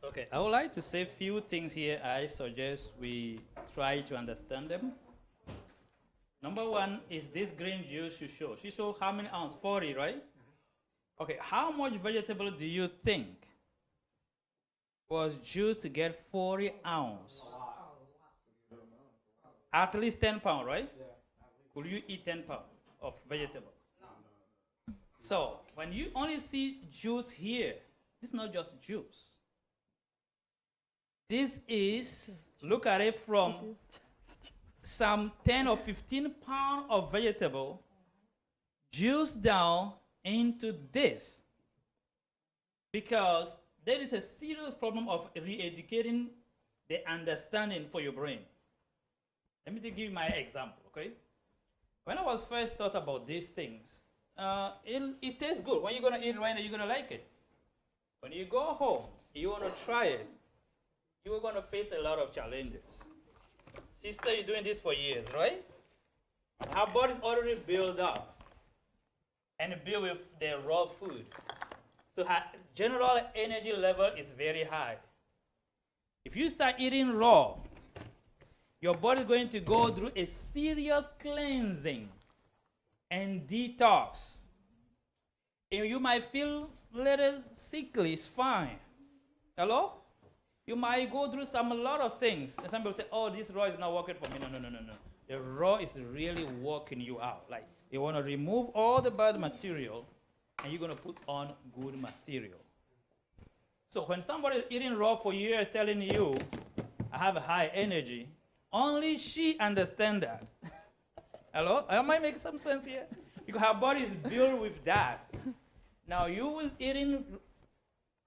Okay, I would like to say a few things here. I suggest we try to understand them. Number one is this green juice you show. She showed how many ounces? 40, right? Okay, how much vegetable do you think was juice to get 40 ounces? At least 10 pounds, right? Could you eat 10 pounds of vegetable? So, when you only see juice here, this is not just juice. This is, look at it from some 10 or 15 pounds of vegetable juiced down into this. Because there is a serious problem of re-educating the understanding for your brain. Let me give you my example, okay? When I was first taught about these things, it tastes good. When you're going to eat right now, you're going to like it. When you go home, you want to try it, you're going to face a lot of challenges. Sister, you're doing this for years, right? Our body's already built up and built with the raw food. So her general energy level is very high. If you start eating raw, your body is going to go through a serious cleansing and detox. And you might feel a little sickly, it's fine. Hello? You might go through a lot of things. And some people say, oh, this raw is not working for me. No. The raw is really working you out. Like, you want to remove all the bad material, and you're going to put on good material. So when somebody is eating raw for years telling you, I have a high energy, Only she understands that. Hello? Am I making some sense here? Because her body is built with that. Now you was eating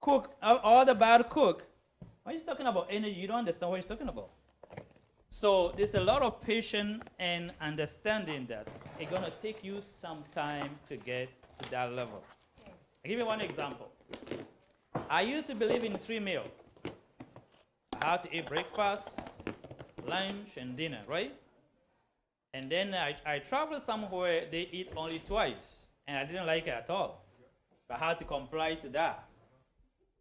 cook, all the bad cook. When he's talking about energy, you don't understand what he's talking about. So there's a lot of patience and understanding that it's gonna take you some time to get to that level. I'll give you one example. I used to believe in 3 meals. I had to eat breakfast, lunch, and dinner, right? And then I traveled somewhere they eat only twice, and I didn't like it at all. I had to comply to that.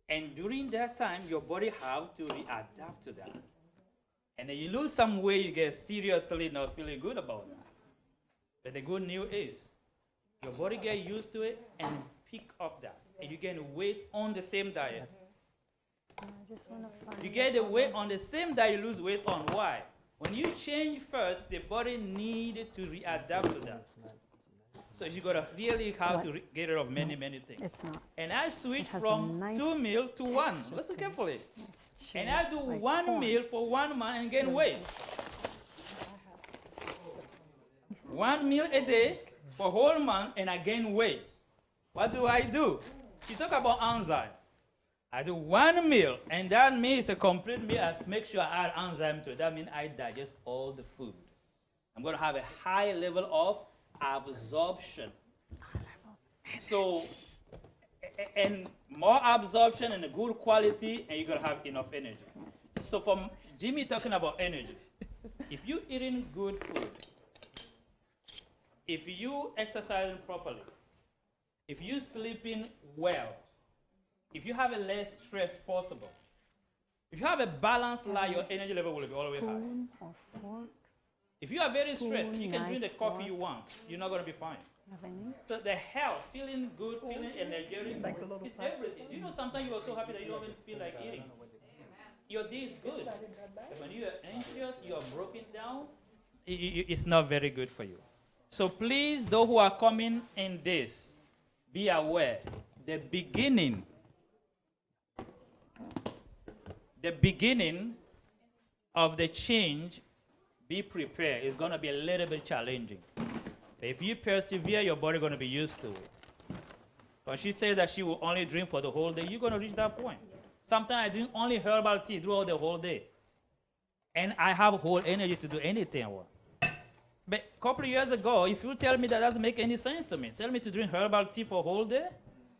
And during that time, your body have to readapt to that. And then you lose some weight, you get seriously not feeling good about that. But the good news is, your body get used to it and pick up that. And you gain weight on the same diet. I just want to find You get the weight on the same diet, you lose weight on. Why? When you change first, the body needed to readapt to that. So you gotta really have to get rid of many things. It's not. And I switched has a from nice 2 meals to 1. texture Listen to it. carefully. It's And chilled, I do like 1 corn. meal for 1 month and gain weight. 1 meal a day for a whole month and I gain weight. What do? You talk about enzyme. I do 1 meal, and that means a complete meal. I make sure I add enzyme to it. That means I digest all the food. I'm going to have a high level of absorption. So, and more absorption and a good quality, and you're going to have enough energy. So from Jimmy talking about energy, if you're eating good food, if you exercising properly, if you sleeping well, if you have a less stress possible, if you have a balanced life, your energy level will be always high. Spoon or forks? If you are very stressed, you can drink the knife, coffee fork. you want. You're not going to be fine. Have any? So the health, feeling good, feeling energetic, Like the little is everything. You know, sometimes you are so happy that you don't even feel like eating. Your day is good. But when you are anxious, you are broken down, it's not very good for you. So please, those who are coming in this, be aware. The beginning of the change, be prepared. It's going to be a little bit challenging. But if you persevere, your body going to be used to it. But she said that she will only drink for the whole day. You're going to reach that point. Sometimes I drink only herbal tea throughout the whole day. And I have whole energy to do anything I want. But a couple of years ago, if you tell me that doesn't make any sense to me, tell me to drink herbal tea for a whole day,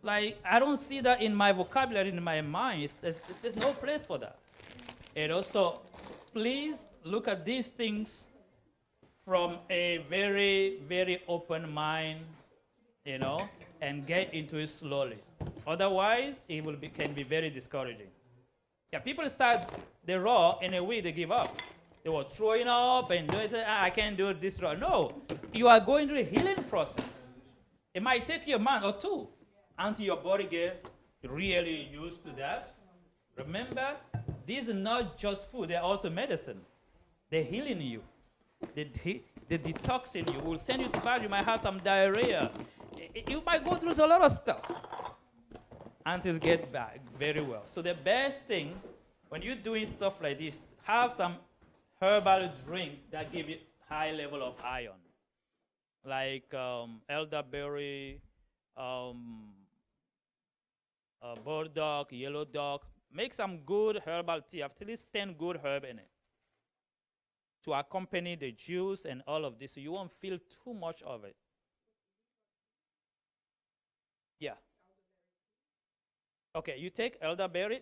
like I don't see that in my vocabulary, in my mind. There's no place for that. And also, please look at these things from a very, very open mind, and get into it slowly. Otherwise, can be very discouraging. Yeah, people start the raw in a way they give up. They were throwing up and they say, I can't do this raw. No, you are going through a healing process. It might take you a month or 2 until your body gets really used to that. Remember, these are not just food, they're also medicine. They're healing you. They detoxing you. Will send you to bed. You might have some diarrhea. You might go through a lot of stuff until you get back very well. So the best thing, when you're doing stuff like this, have some herbal drink that give you high level of iron, like elderberry, burdock, yellow dock. Make some good herbal tea, at least 10 good herb in it, to accompany the juice and all of this, so you won't feel too much of it. Yeah. Okay, you take elderberry,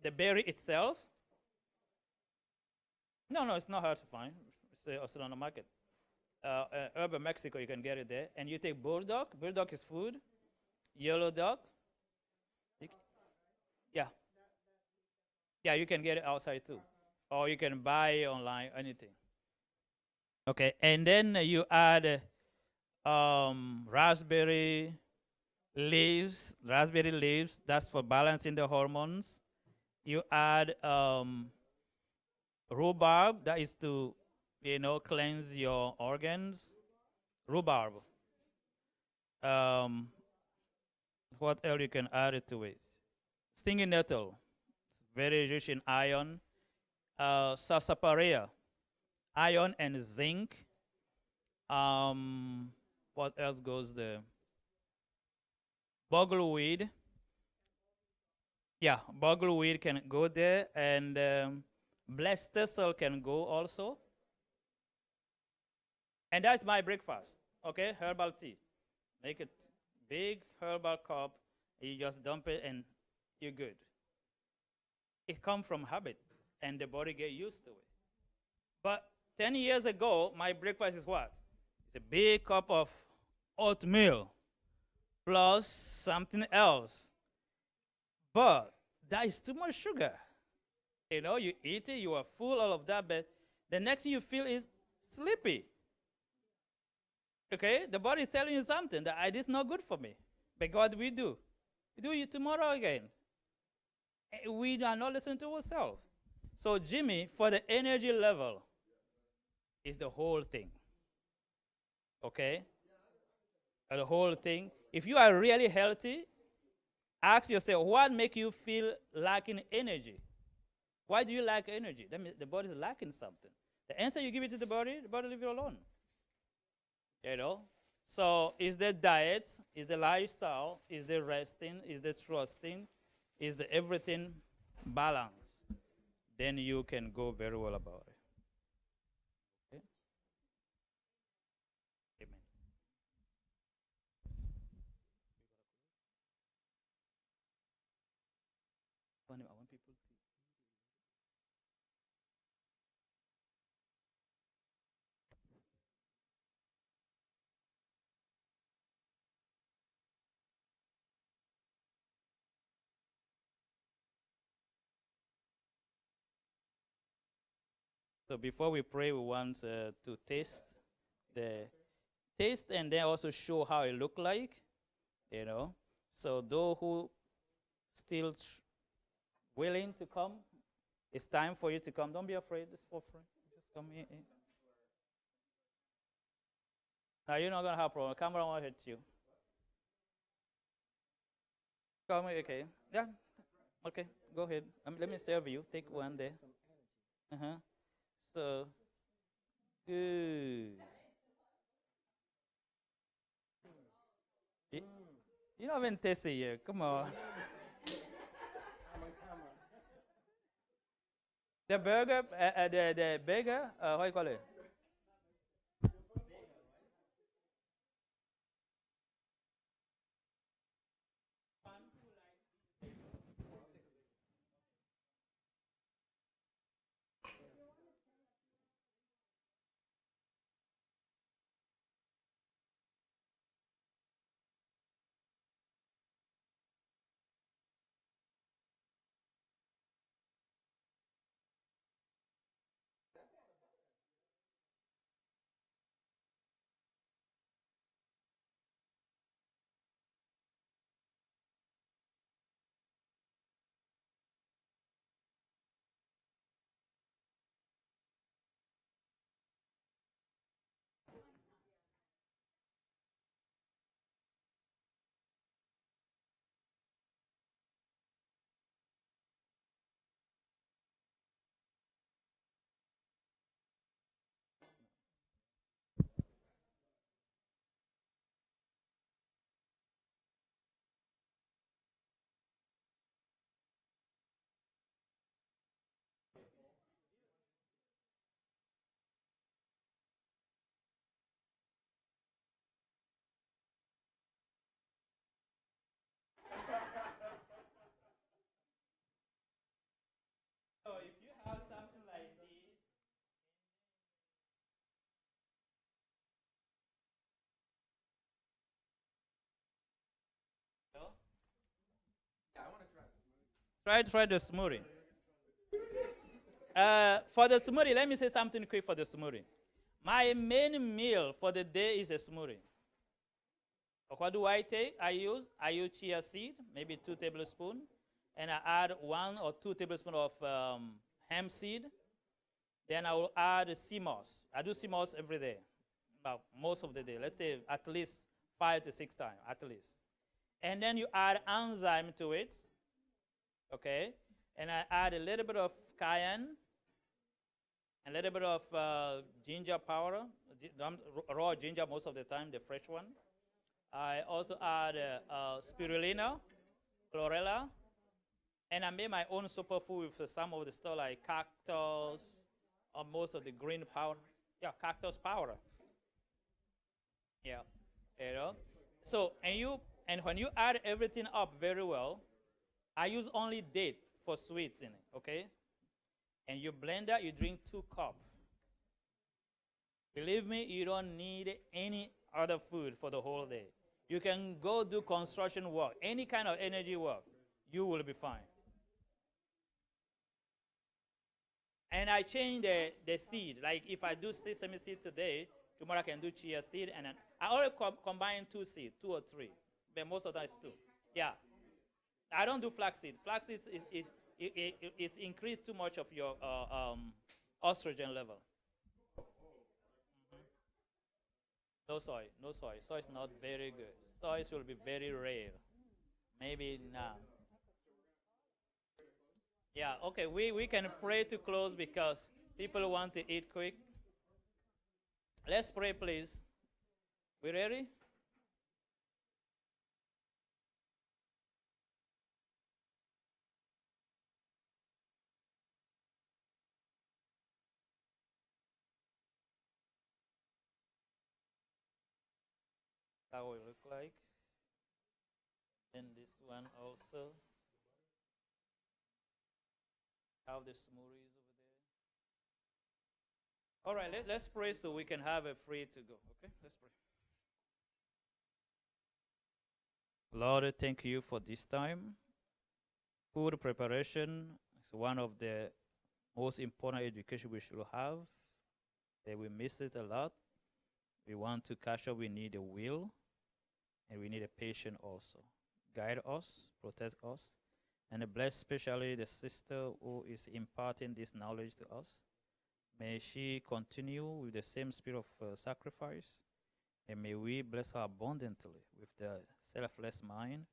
the berry itself. No, it's not hard to find. It's also on the market. Urban Mexico, you can get it there. And you take burdock. Burdock is food. Yellow dock. Yeah. Yeah, you can get it outside too. Or you can buy it online, anything. Okay, and then you add raspberry leaves. Raspberry leaves, that's for balancing the hormones. You add rhubarb, that is to, cleanse your organs. Rhubarb. What else you can add it to it? Stinging nettle, very rich in iron. Sarsaparilla, iron and zinc. What else goes there? Bogleweed. Yeah, bogleweed can go there, and blessed thistle can go also. And that's my breakfast. Okay, herbal tea. Make it big herbal cup. You just dump it, and you're good. It comes from habit, and the body get used to it. But 10 years ago, my breakfast is what? It's a big cup of oatmeal plus something else. But that is too much sugar. You know, you eat it, you are full, all of that, but the next thing you feel is sleepy. Okay? The body is telling you something that it is not good for me. But what we do? We do it tomorrow again. We are not listening to ourselves. So, Jimmy, for the energy level, is the whole thing. Okay? The whole thing. If you are really healthy, ask yourself, what makes you feel lacking energy? Why do you lack energy? That means the body is lacking something. The answer you give it to the body leave it alone. You know? So is the diet, is the lifestyle, is the resting, is the trusting, is the everything balanced? Then you can go very well about it. Okay? Amen. I want people to. So before we pray, we want to taste and then also show how it look like, you know. So those who still willing to come, it's time for you to come. Don't be afraid. It's for free. Just come in. Now you're not gonna have a problem. Camera won't hit you. Come, okay. Yeah. Okay. Go ahead. Let me serve you. Take one there. So good. You, you don't even taste it yet. Come on. The burger, the burger, how you call it? So if you have something like this, no? Try the smoothie. For the smoothie, let me say something quick for the smoothie. My main meal for the day is a smoothie. What do I take? I use chia seed, maybe 2 tablespoons, and I add 1 or 2 tablespoons of hemp seed. Then I will add sea moss. I do sea moss every day, about most of the day. Let's say at least 5 to 6 times, at least. And then you add enzyme to it, okay? And I add a little bit of cayenne a little bit of ginger powder, raw ginger most of the time, the fresh one. I also add spirulina, chlorella, and I made my own superfood with some of the stuff like cactus, or most of the green powder. Yeah, cactus powder. Yeah, you know. So and when you add everything up very well, I use only date for sweetening. Okay, and you blend that. You drink 2 cups. Believe me, you don't need any other food for the whole day. You can go do construction work, any kind of energy work, you will be fine. And I change the seed. Like if I do sesame seed today, tomorrow I can do chia seed, and then I already combine 2 seeds, 2 or 3, but most of the time it's 2. Yeah, I don't do flaxseed. Flaxseed it's increased too much of your estrogen level. No soy, no soy. Soy is not very good. Soy will be very rare. Maybe now. Yeah, okay, we can pray to close because people want to eat quick. Let's pray, please. We ready? How it look like. And this one also. Have the smoothies over there. All right, let's pray so we can have it free to go. Okay, let's pray. Lord, thank you for this time. Food preparation is one of the most important education we should have. And we miss it a lot. We want to catch up. We need a will, and we need a patient also. Guide us, protect us, and bless especially the sister who is imparting this knowledge to us. May she continue with the same spirit of sacrifice, and may we bless her abundantly with the selfless mind